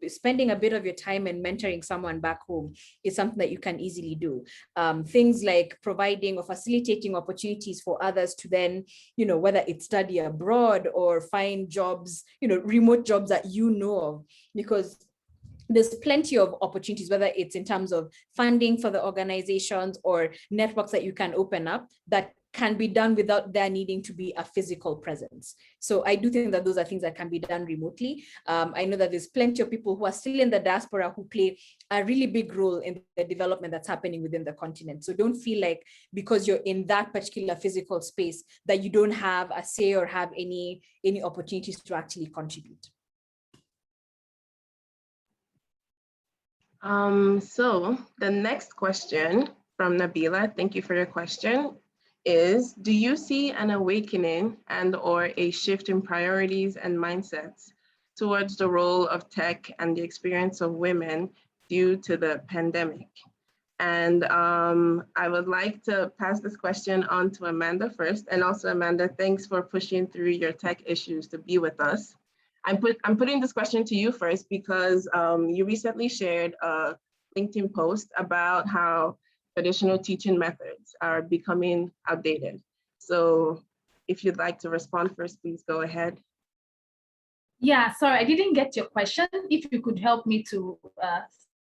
Spending a bit of your time and mentoring someone back home is something that you can easily do. Things like providing or facilitating opportunities for others to then, whether it's study abroad or find jobs, remote jobs that you know of, because there's plenty of opportunities, whether it's in terms of funding for the organizations or networks that you can open up that can be done without there needing to be a physical presence. So I do think that those are things that can be done remotely. I know that there's plenty of people who are still in the diaspora who play a really big role in the development that's happening within the continent. So don't feel like because you're in that particular physical space that you don't have a say or have any opportunities to actually contribute. So the next question from Nabila, thank you for your question, is, do you see an awakening and/or a shift in priorities and mindsets towards the role of tech and the experience of women due to the pandemic? And I would like to pass this question on to Amanda first. And also, Amanda, thanks for pushing through your tech issues to be with us. I'm putting this question to you first because you recently shared a LinkedIn post about how traditional teaching methods are becoming outdated. So if you'd like to respond first, please go ahead. Yeah, sorry, I didn't get your question. If you could help me to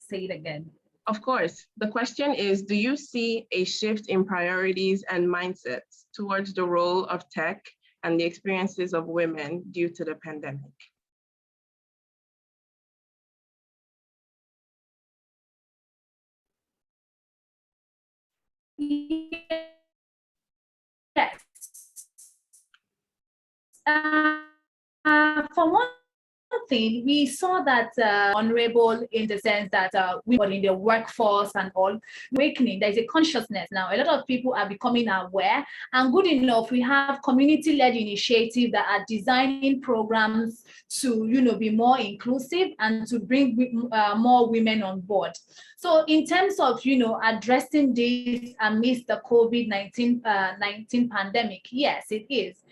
say it again. Of course. The question is, do you see a shift in priorities and mindsets towards the role of tech and the experiences of women due to the pandemic? Yes. For one thing, we saw that vulnerable in the sense that we were in the workforce and all. Awakening, there's a consciousness now. A lot of people are becoming aware, and good enough, we have community-led initiatives that are designing programs to be more inclusive and to bring more women on board. So in terms of addressing this amidst the COVID-19 pandemic, yes, it is.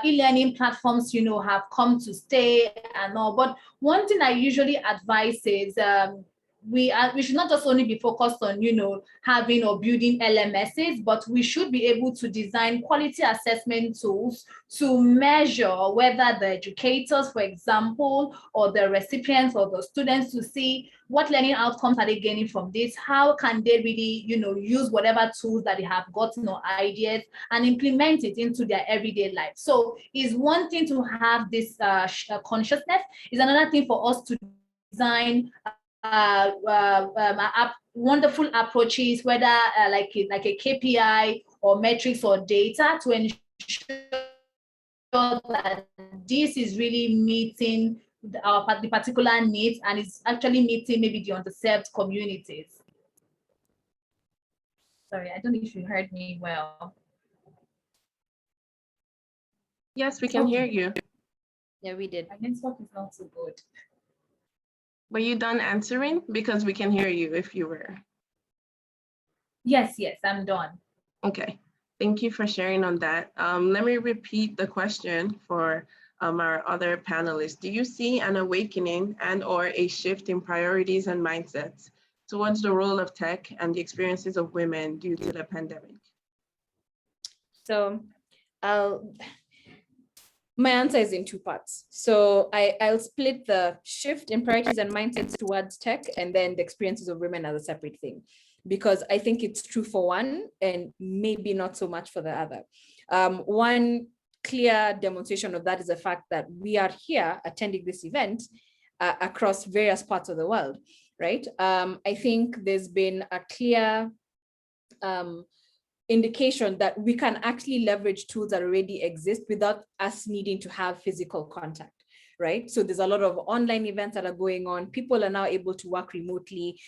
E-learning platforms have come to stay and all. But one thing I usually advise is we should not just only be focused on having or building LMSs, but we should be able to design quality assessment tools to measure whether the educators, for example, or the recipients or the students, to see what learning outcomes are they gaining from this, how can they really use whatever tools that they have gotten or ideas and implement it into their everyday life. So it's one thing to have this consciousness, it's another thing for us to design wonderful approaches, whether like a KPI or metrics or data, to ensure that this is really meeting the particular needs and is actually meeting maybe the underserved communities. Sorry, I don't know if you heard me well. Yes, we can hear you. Yeah, we did. My network is not so good. Were you done answering? Because we can hear you if you were. Yes, I'm done. Okay, thank you for sharing on that. Let me repeat the question for our other panelists. Do you see an awakening and/or a shift in priorities and mindsets towards the role of tech and the experiences of women due to the pandemic? So My answer is in two parts. So I'll split the shift in priorities and mindsets towards tech and then the experiences of women as a separate thing, because I think it's true for one and maybe not so much for the other. One clear demonstration of that is the fact that we are here attending this event across various parts of the world, right? I think there's been a clear indication that we can actually leverage tools that already exist without us needing to have physical contact, right? So there's a lot of online events that are going on. People are now able to work remotely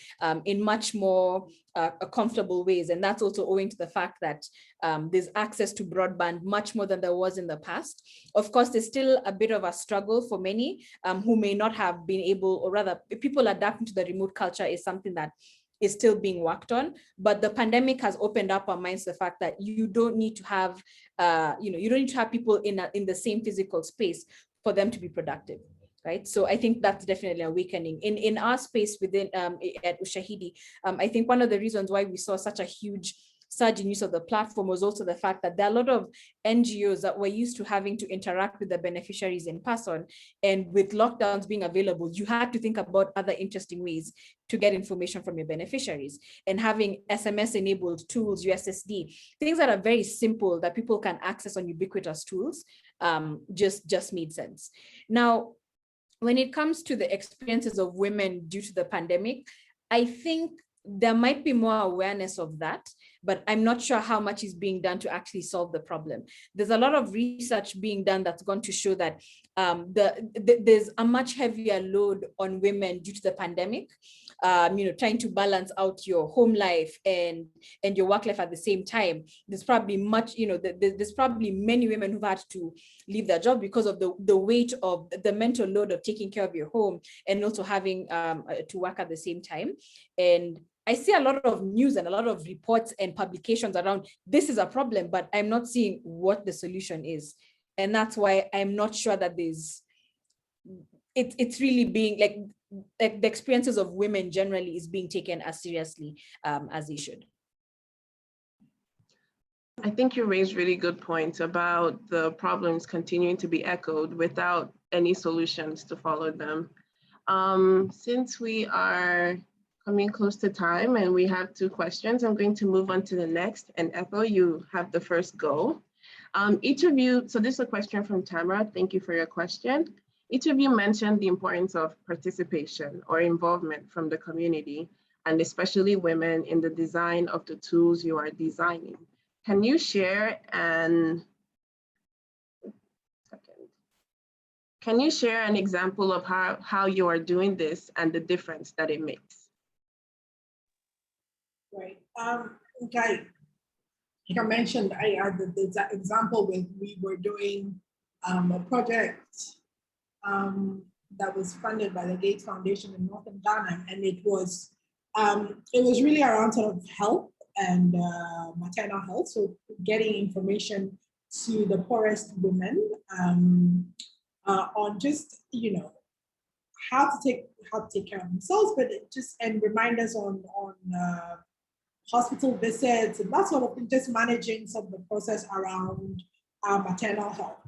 in much more comfortable ways. And that's also owing to the fact that there's access to broadband much more than there was in the past. Of course, there's still a bit of a struggle for many who may not have been able, or rather people adapting to the remote culture is something that is still being worked on, but the pandemic has opened up our minds to the fact that you don't need to have, you don't need to have people in the same physical space for them to be productive, right? So I think that's definitely an awakening. In our space within at Ushahidi, I think one of the reasons why we saw such a huge surge in use of the platform was also the fact that there are a lot of NGOs that were used to having to interact with the beneficiaries in person, and with lockdowns being available, you had to think about other interesting ways to get information from your beneficiaries, and having SMS enabled tools, USSD, things that are very simple that people can access on ubiquitous tools, just made sense. Now, when it comes to the experiences of women due to the pandemic, I think there might be more awareness of that, but I'm not sure how much is being done to actually solve the problem. There's a lot of research being done that's going to show that there's a much heavier load on women due to the pandemic, trying to balance out your home life and your work life at the same time. There's probably there's probably many women who've had to leave their job because of the weight of the mental load of taking care of your home and also having to work at the same time. And I see a lot of news and a lot of reports and publications around this is a problem, but I'm not seeing what the solution is. And that's why I'm not sure that it's really being like the experiences of women generally is being taken as seriously as they should. I think you raised really good points about the problems continuing to be echoed without any solutions to follow them. Since we are coming close to time and we have 2 questions, I'm going to move on to the next. And Ethel, you have the first go. Each of you, so this is a question from Tamara. Thank you for your question. Each of you mentioned the importance of participation or involvement from the community, and especially women, in the design of the tools you are designing. Can you share an example of how you are doing this and the difference that it makes? Right. Okay. Like I mentioned, I had the example when we were doing a project that was funded by the Gates Foundation in Northern Ghana, and it was really around sort of health and maternal health. So getting information to the poorest women on just how to take care of themselves, but and reminders on hospital visits and that sort of thing, just managing some of the process around maternal health.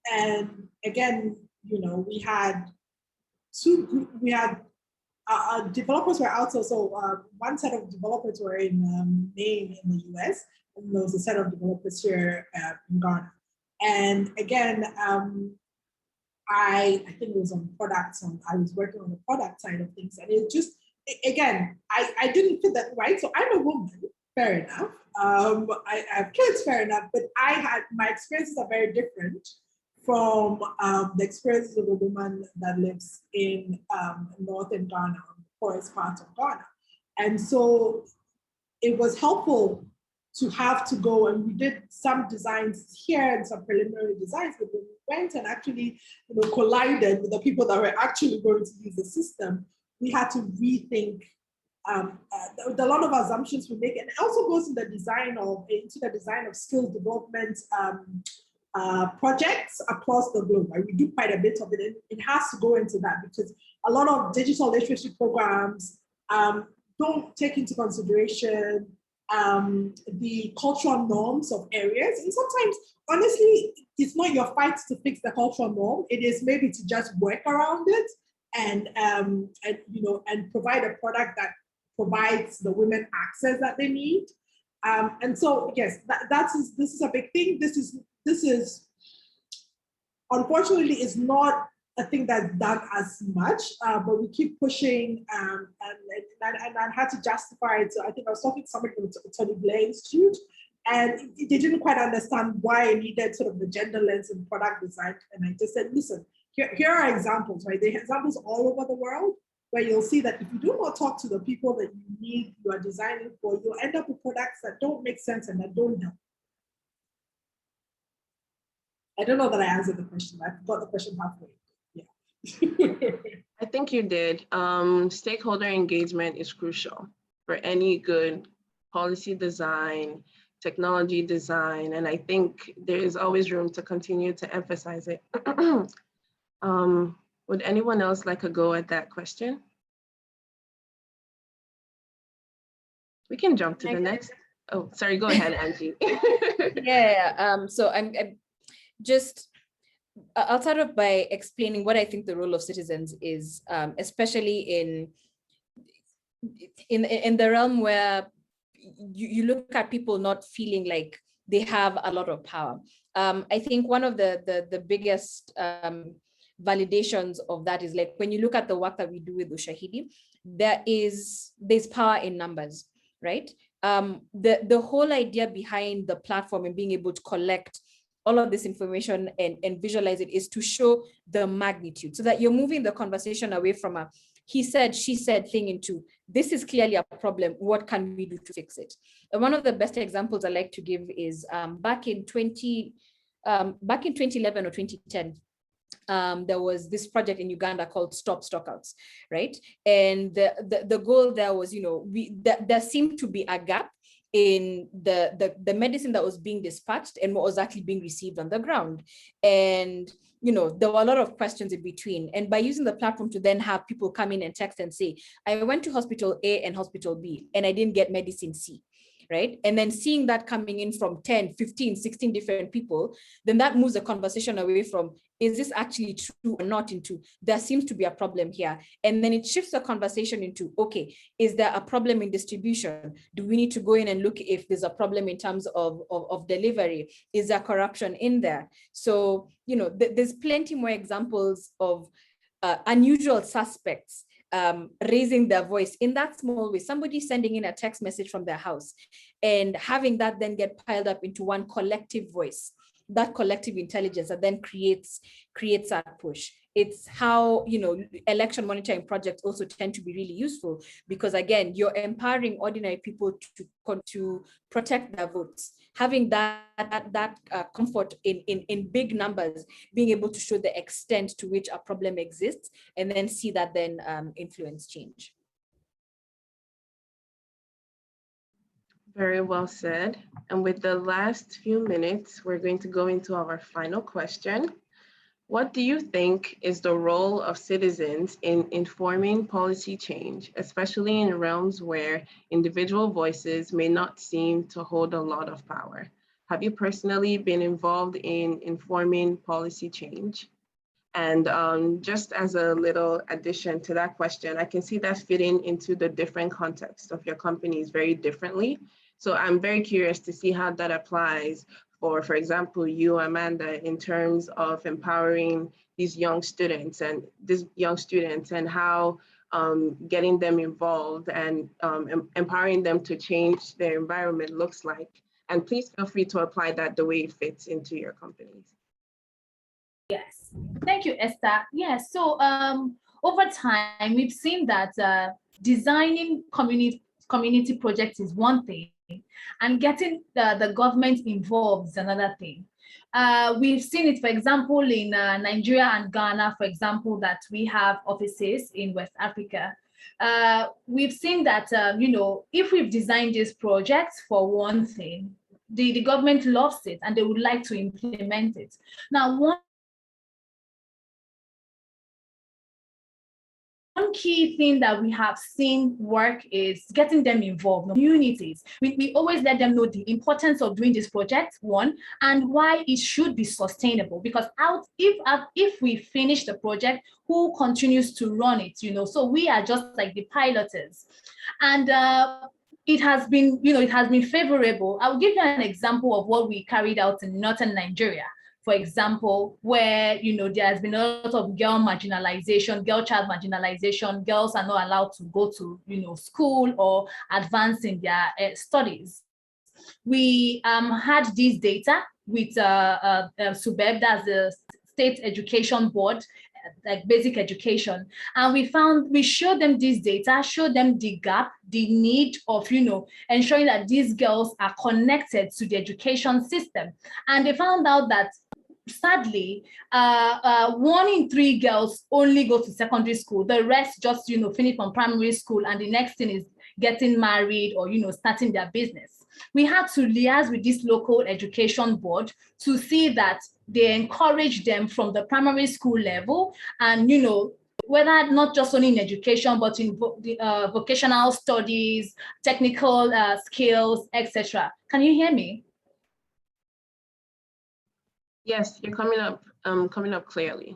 And again, we had developers were out. So one set of developers were in Maine in the US, and there was a set of developers here in Ghana. And again, I think it was on products, and I was working on the product side of things, and it just, again, I didn't fit that right. So I'm a woman, fair enough. I have kids, fair enough, but my experiences are very different from the experiences of a woman that lives in northern Ghana, the poorest parts of Ghana. And so it was helpful to have to go, and we did some designs here and some preliminary designs, but when we went and actually collided with the people that were actually going to use the system, we had to rethink a lot of assumptions we make, and it also goes into the design of skill development projects across the globe. Right? We do quite a bit of it. It has to go into that because a lot of digital literacy programs don't take into consideration the cultural norms of areas, and sometimes honestly, it's not your fight to fix the cultural norm. It is maybe to just work around it and provide a product that provides the women access that they need. And so yes, this is a big thing. This is unfortunately is not a thing that's done as much, but we keep pushing, and I had to justify it. So I think I was talking to somebody from the Tony Blair Institute, and they didn't quite understand why I needed sort of the gender lens in product design. And I just said, listen, here are examples, right? There are examples all over the world where you'll see that if you do not talk to the people that you are designing for, you'll end up with products that don't make sense and that don't help. I don't know that I answered the question. I got the question halfway. Yeah. I think you did. Stakeholder engagement is crucial for any good policy design, technology design, and I think there is always room to continue to emphasize it. Would anyone else like a go at that question? We can jump to the next. Oh, sorry, go ahead, Angie. Yeah, so I'll start off by explaining what I think the role of citizens is, especially in the realm where you look at people not feeling like they have a lot of power. I think one of the biggest validations of that is like when you look at the work that we do with Ushahidi, there's power in numbers, right? The whole idea behind the platform and being able to collect all of this information and visualize it is to show the magnitude, so that you're moving the conversation away from a he said, she said thing into this is clearly a problem. What can we do to fix it? And one of the best examples I like to give is back in 2011 or 2010. There was this project in Uganda called Stop Stockouts, right? And the goal there was, there seemed to be a gap in the medicine that was being dispatched and what was actually being received on the ground. And there were a lot of questions in between. And by using the platform to then have people come in and text and say, I went to hospital A and hospital B and I didn't get medicine C, right? And then seeing that coming in from 10, 15, 16 different people, then that moves the conversation away from, is this actually true or not, into there seems to be a problem here. And then it shifts the conversation into, okay, is there a problem in distribution? Do we need to go in and look if there's a problem in terms of delivery? Is there corruption in there? So, there's plenty more examples of unusual suspects raising their voice in that small way, somebody sending in a text message from their house and having that then get piled up into one collective voice, that collective intelligence that then creates that push. It's how, election monitoring projects also tend to be really useful, because again, you're empowering ordinary people to protect their votes, having that comfort in big numbers, being able to show the extent to which a problem exists, and then see that then influence change. Very well said. And with the last few minutes, we're going to go into our final question. What do you think is the role of citizens in informing policy change, especially in realms where individual voices may not seem to hold a lot of power? Have you personally been involved in informing policy change? And just as a little addition to that question, I can see that fitting into the different contexts of your companies very differently. So I'm very curious to see how that applies for example, you, Amanda, in terms of empowering these young students and how getting them involved and empowering them to change their environment looks like. And please feel free to apply that the way it fits into your companies. Yes, thank you, Esther. Yes, so over time, we've seen that designing community projects is one thing, and getting the government involved is another thing. We've seen it, for example, in Nigeria and Ghana, for example, that we have offices in West Africa. We've seen that, if we've designed these projects for one thing, the government loves it and they would like to implement it. Now, one key thing that we have seen work is getting them involved, communities. We always let them know the importance of doing this project, one, and why it should be sustainable. Because if we finish the project, who continues to run it? So we are just like the piloters, and it has been favorable. I'll give you an example of what we carried out in northern Nigeria. For example, where there has been a lot of girl child marginalization. Girls are not allowed to go to school or advance in their studies. We had this data with SUBEB, that's the State Education Board, like basic education, and we showed them this data, showed them the gap, the need of ensuring that these girls are connected to the education system, and they found out that sadly 1 in 3 girls only go to secondary school. The rest just finish from primary school, and the next thing is getting married or starting their business. We had to liaise with this local education board to see that they encourage them from the primary school level, and whether not just only in education, but in vocational studies, technical skills, etc. Can you hear me? Yes, you're coming up clearly.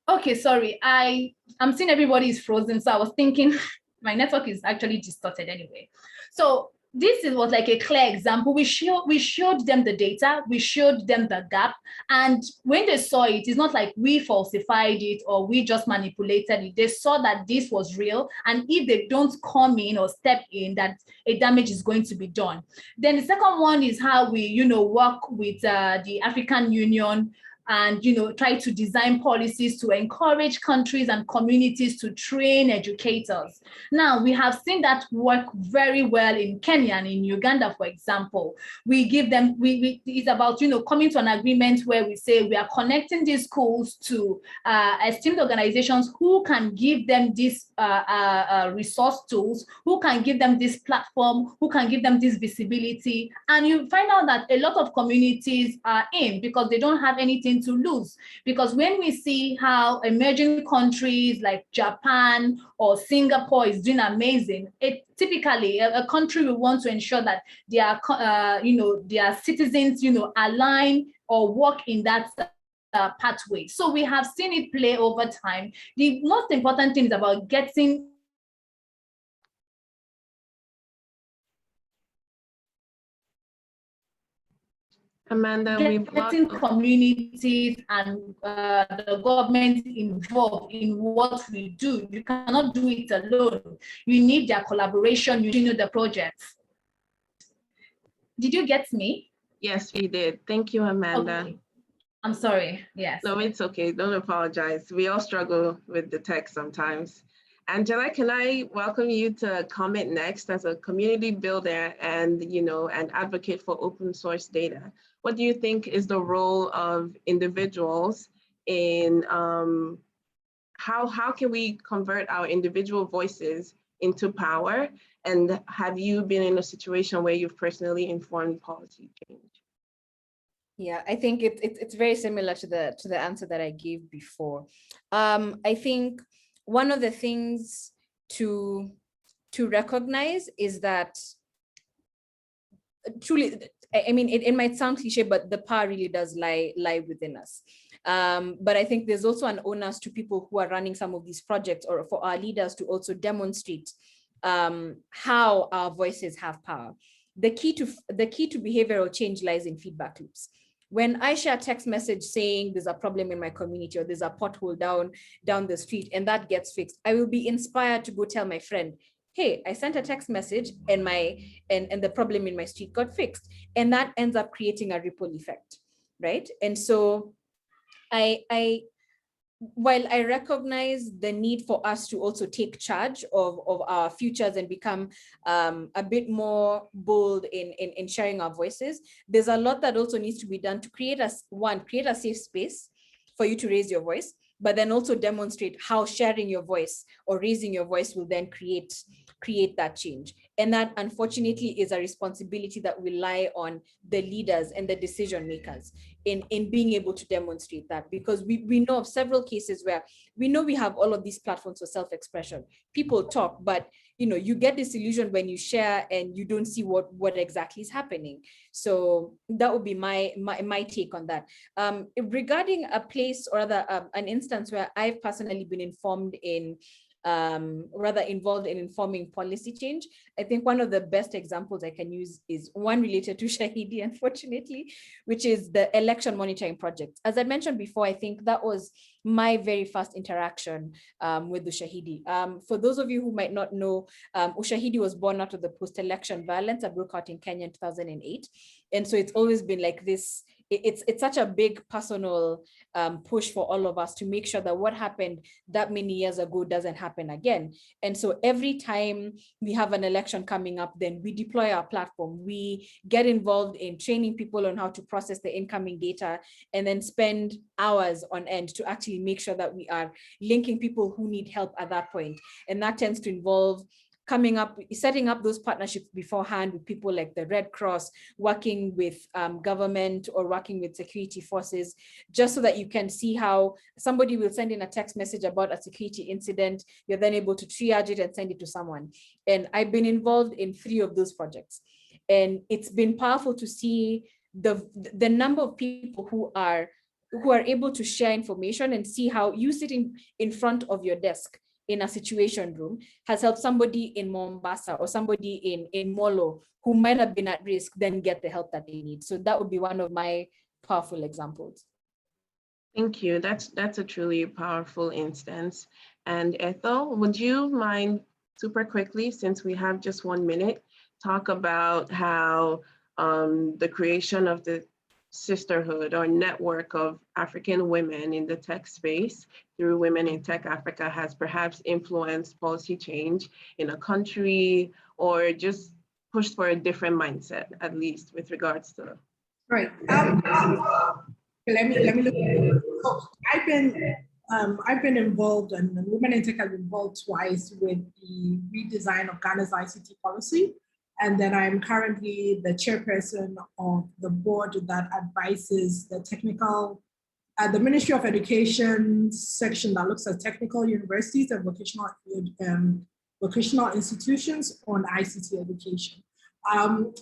Okay, sorry. I'm seeing everybody is frozen, so I was thinking my network is actually distorted anyway. So this was like a clear example. We showed them the data, we showed them the gap, and when they saw it, it's not like we falsified it or we just manipulated it. They saw that this was real, and if they don't come in or step in, that a damage is going to be done. Then the second one is how we work with the African Union and try to design policies to encourage countries and communities to train educators. Now, we have seen that work very well in Kenya and in Uganda, for example. We give them, it's about coming to an agreement where we say we are connecting these schools to esteemed organizations who can give them these resource tools, who can give them this platform, who can give them this visibility. And you find out that a lot of communities are in because they don't have anything to lose. Because when we see how emerging countries like Japan or Singapore is doing amazing, it typically a country will want to ensure that their citizens align or work in that pathway. So we have seen it play over time. The most important thing is about getting Amanda, getting communities and the government involved in what we do. You cannot do it alone. You need their collaboration, the projects. Did you get me? Yes, we did. Thank you, Amanda. Okay. I'm sorry. Yes. No, it's okay. Don't apologize. We all struggle with the text sometimes. Angela, can I welcome you to comment next as a community builder and an advocate for open source data? What do you think is the role of individuals in how can we convert our individual voices into power? And have you been in a situation where you've personally informed policy change? Yeah, I think it's very similar to the answer that I gave before. I think one of the things to recognize is that truly, I mean, it might sound cliche, but the power really does lie within us. But I think there's also an onus to people who are running some of these projects, or for our leaders to also demonstrate how our voices have power. The key to behavioral change lies in feedback loops. When I share a text message saying there's a problem in my community or there's a pothole down the street and that gets fixed, I will be inspired to go tell my friend, hey, I sent a text message and the problem in my street got fixed. And that ends up creating a ripple effect, right? And so while I recognize the need for us to also take charge of our futures and become a bit more bold in sharing our voices, there's a lot that also needs to be done to create a safe space for you to raise your voice, but then also demonstrate how sharing your voice or raising your voice will then create that change. And that unfortunately is a responsibility that we lie on the leaders and the decision makers in being able to demonstrate that, because we know of several cases where we know we have all of these platforms for self-expression. People talk, but you get disillusioned when you share and you don't see what exactly is happening. So that would be my take on that. Regarding a place or rather an instance where I've personally been involved in informing policy change, I think one of the best examples I can use is one related to Ushahidi, unfortunately, which is the election monitoring project. As I mentioned before, I think that was my very first interaction with Ushahidi. For those of you who might not know, Ushahidi was born out of the post-election violence that broke out in Kenya in 2008. And so it's always been like this, it's such a big personal push for all of us to make sure that what happened that many years ago doesn't happen again. And so every time we have an election coming up, then we deploy our platform. We get involved in training people on how to process the incoming data, and then spend hours on end to actually make sure that we are linking people who need help at that point. And that tends to involve setting up those partnerships beforehand with people like the Red Cross, working with government or working with security forces, just so that you can see how somebody will send in a text message about a security incident. You're then able to triage it and send it to someone. And I've been involved in 3 of those projects. And it's been powerful to see the number of people who are able to share information, and see how you sitting in front of your desk in a situation room has helped somebody in Mombasa or somebody in Molo who might have been at risk then get the help that they need. So that would be one of my powerful examples. Thank you. That's a truly powerful instance. And Ethel, would you mind super quickly, since we have just 1 minute, talk about how the creation of the sisterhood or network of African women in the tech space through Women in Tech Africa has perhaps influenced policy change in a country, or just pushed for a different mindset, at least with regards to. Right. Let me look. So I've been involved, and Women in Tech have been involved twice with the redesign of Ghana's ICT policy. And then I'm currently the chairperson of the board that advises the the Ministry of Education section that looks at technical universities and vocational institutions on ICT education.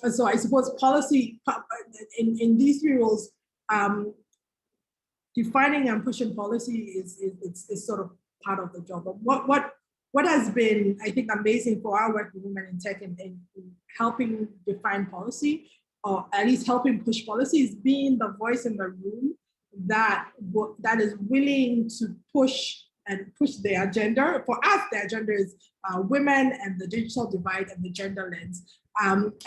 So I suppose policy in these 3 roles, defining and pushing policy is sort of part of the job. But what has been, I think, amazing for our work with Women in Tech in helping define policy, or at least helping push policy, is being the voice in the room that is willing to push the agenda. For us, the agenda is women and the digital divide and the gender lens.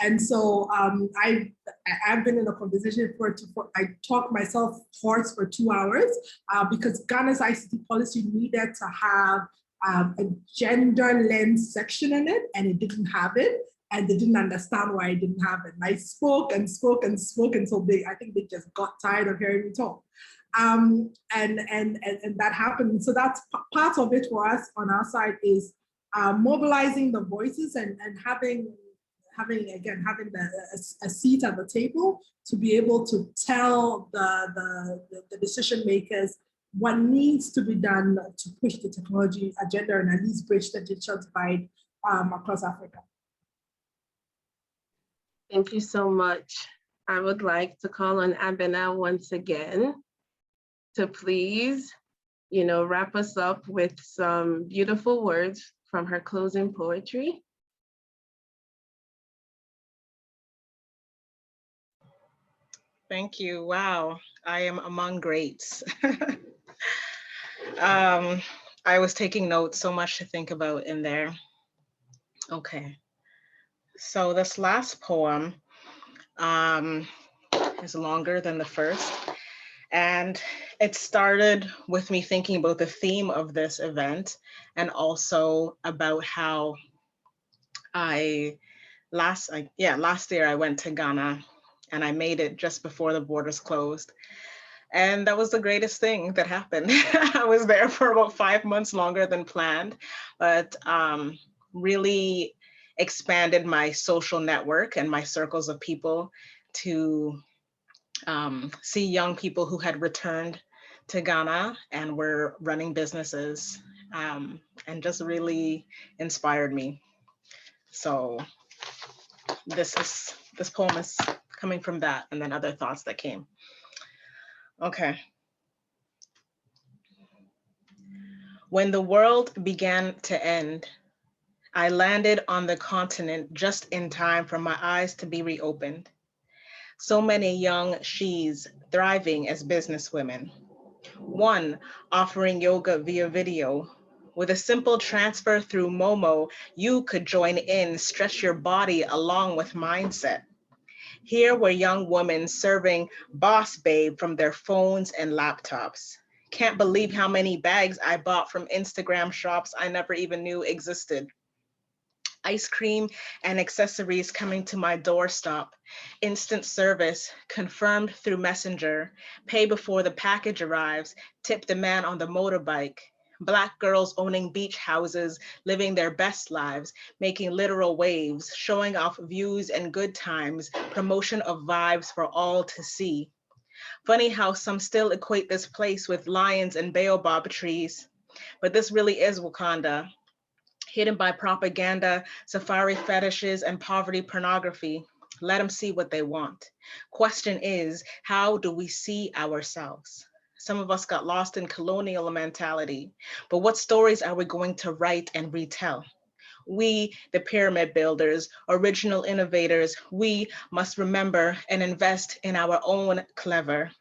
And so I've been in a conversation I talked myself hoarse for 2 hours because Ghana's ICT policy needed to have a gender lens section in it, and it didn't have it, and they didn't understand why I didn't have it. And I spoke until I think they just got tired of hearing me talk. And that happened. So that's part of it for us on our side, is mobilizing the voices and having a seat at the table to be able to tell the decision makers what needs to be done to push the technology agenda and at least bridge the digital divide across Africa. Thank you so much. I would like to call on Abena once again to please, wrap us up with some beautiful words from her closing poetry. Thank you. Wow, I am among greats. I was taking notes, so much to think about in there. Okay, so this last poem is longer than the first, and it started with me thinking about the theme of this event, and also about how last year I went to Ghana, and I made it just before the borders closed. And that was the greatest thing that happened. I was there for about 5 months longer than planned, but really expanded my social network and my circles of people to see young people who had returned to Ghana and were running businesses, and just really inspired me. So this poem is coming from that, and then other thoughts that came. Okay. When the world began to end, I landed on the continent just in time for my eyes to be reopened. So many young she's thriving as businesswomen. One offering yoga via video. With a simple transfer through Momo, you could join in, stretch your body along with mindset. Here were young women serving Boss Babe from their phones and laptops. Can't believe how many bags I bought from Instagram shops I never even knew existed. Ice cream and accessories coming to my doorstep. Instant service, confirmed through Messenger. Pay before the package arrives, tip the man on the motorbike. Black girls owning beach houses, living their best lives, making literal waves, showing off views and good times, promotion of vibes for all to see. Funny how some still equate this place with lions and baobab trees, but this really is Wakanda, hidden by propaganda, safari fetishes, and poverty pornography. Let them see what they want. Question is, how do we see ourselves? Some of us got lost in colonial mentality, but what stories are we going to write and retell? We, the pyramid builders, original innovators, we must remember and invest in our own clever.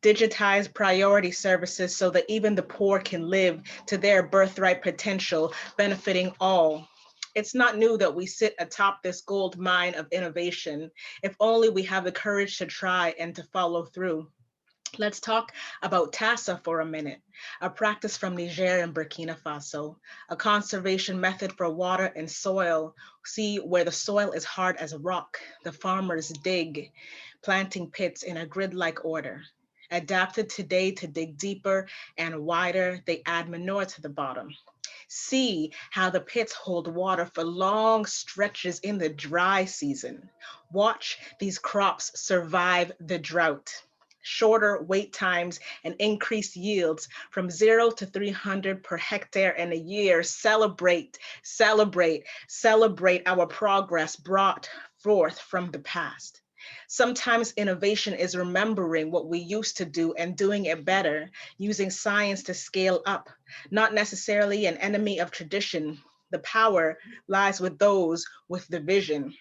Digitize priority services so that even the poor can live to their birthright potential, benefiting all. It's not new that we sit atop this gold mine of innovation, if only we have the courage to try and to follow through. Let's talk about TASA for a minute, a practice from Niger and Burkina Faso, a conservation method for water and soil. See, where the soil is hard as a rock, the farmers dig, planting pits in a grid-like order. Adapted today to dig deeper and wider, they add manure to the bottom. See how the pits hold water for long stretches in the dry season. Watch these crops survive the drought. Shorter wait times and increased yields from 0 to 300 per hectare in a year. Celebrate, celebrate, celebrate our progress brought forth from the past. Sometimes innovation is remembering what we used to do and doing it better, using science to scale up, not necessarily an enemy of tradition. The power lies with those with the vision.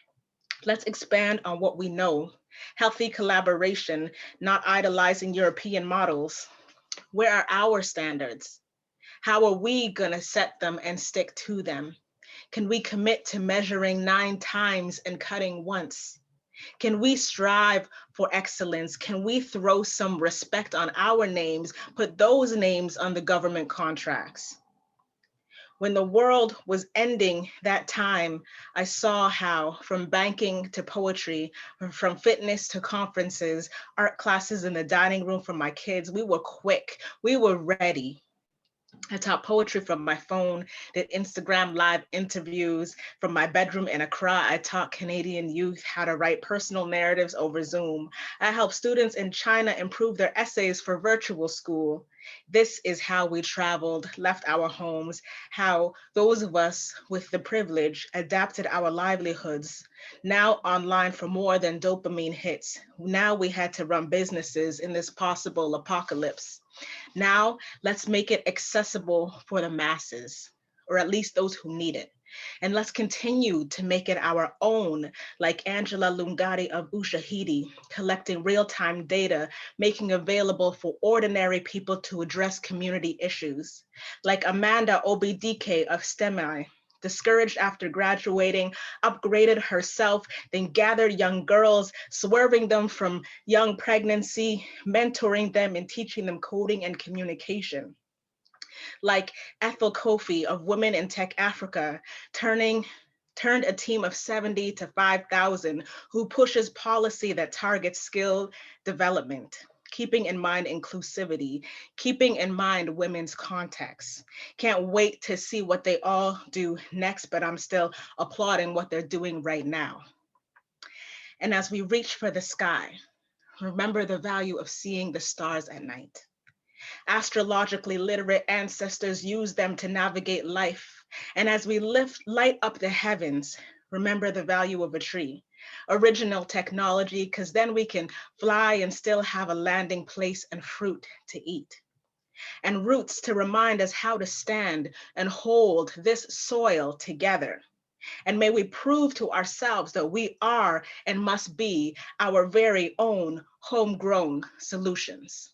Let's expand on what we know. Healthy collaboration, not idolizing European models. Where are our standards? How are we gonna set them and stick to them? Can we commit to measuring 9 times and cutting once? Can we strive for excellence? Can we throw some respect on our names, put those names on the government contracts? When the world was ending that time, I saw how from banking to poetry, from fitness to conferences, art classes in the dining room for my kids, we were quick, we were ready. I taught poetry from my phone, did Instagram live interviews from my bedroom in Accra. I taught Canadian youth how to write personal narratives over Zoom. I helped students in China improve their essays for virtual school. This is how we traveled, left our homes, how those of us with the privilege adapted our livelihoods. Now online for more than dopamine hits. Now we had to run businesses in this possible apocalypse. Now, let's make it accessible for the masses, or at least those who need it. And let's continue to make it our own, like Angela Lungati of Ushahidi, collecting real-time data, making available for ordinary people to address community issues. Like Amanda Obidike of STEMi, discouraged after graduating, upgraded herself, then gathered young girls, swerving them from young pregnancy, mentoring them and teaching them coding and communication. Like Ethel Cofie of Women in Tech Africa, turned a team of 70 to 5,000 who pushes policy that targets skill development. keeping in mind inclusivity, keeping in mind women's context. Can't wait to see what they all do next, but I'm still applauding what they're doing right now. And as we reach for the sky, remember the value of seeing the stars at night. Astrologically literate ancestors use them to navigate life. And as we light up the heavens, remember the value of a tree. Original technology, because then we can fly and still have a landing place and fruit to eat. And roots to remind us how to stand and hold this soil together. And may we prove to ourselves that we are and must be our very own homegrown solutions.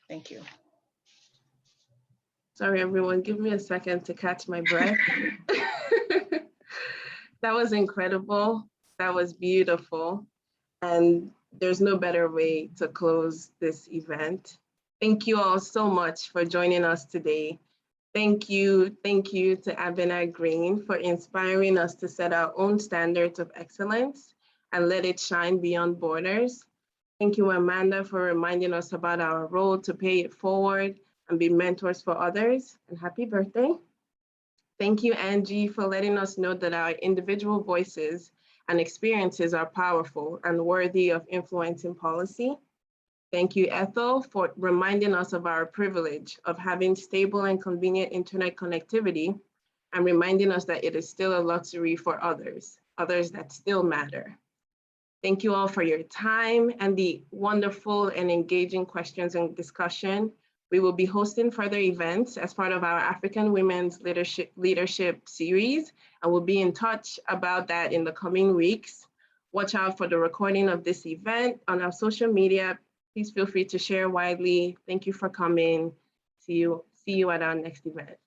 Thank you. Sorry, everyone, give me a second to catch my breath. That was incredible. That was beautiful. And there's no better way to close this event. Thank you all so much for joining us today. Thank you to Abena Green for inspiring us to set our own standards of excellence and let it shine beyond borders. Thank you, Amanda, for reminding us about our role to pay it forward and be mentors for others, and happy birthday. Thank you, Angie, for letting us know that our individual voices and experiences are powerful and worthy of influencing policy. Thank you, Ethel, for reminding us of our privilege of having stable and convenient internet connectivity and reminding us that it is still a luxury for others that still matter. Thank you all for your time and the wonderful and engaging questions and discussion. We will be hosting further events as part of our African Women's Leadership series, and we'll be in touch about that in the coming weeks. Watch out for the recording of this event on our social media. Please feel free to share widely. Thank you for coming. See you at our next event.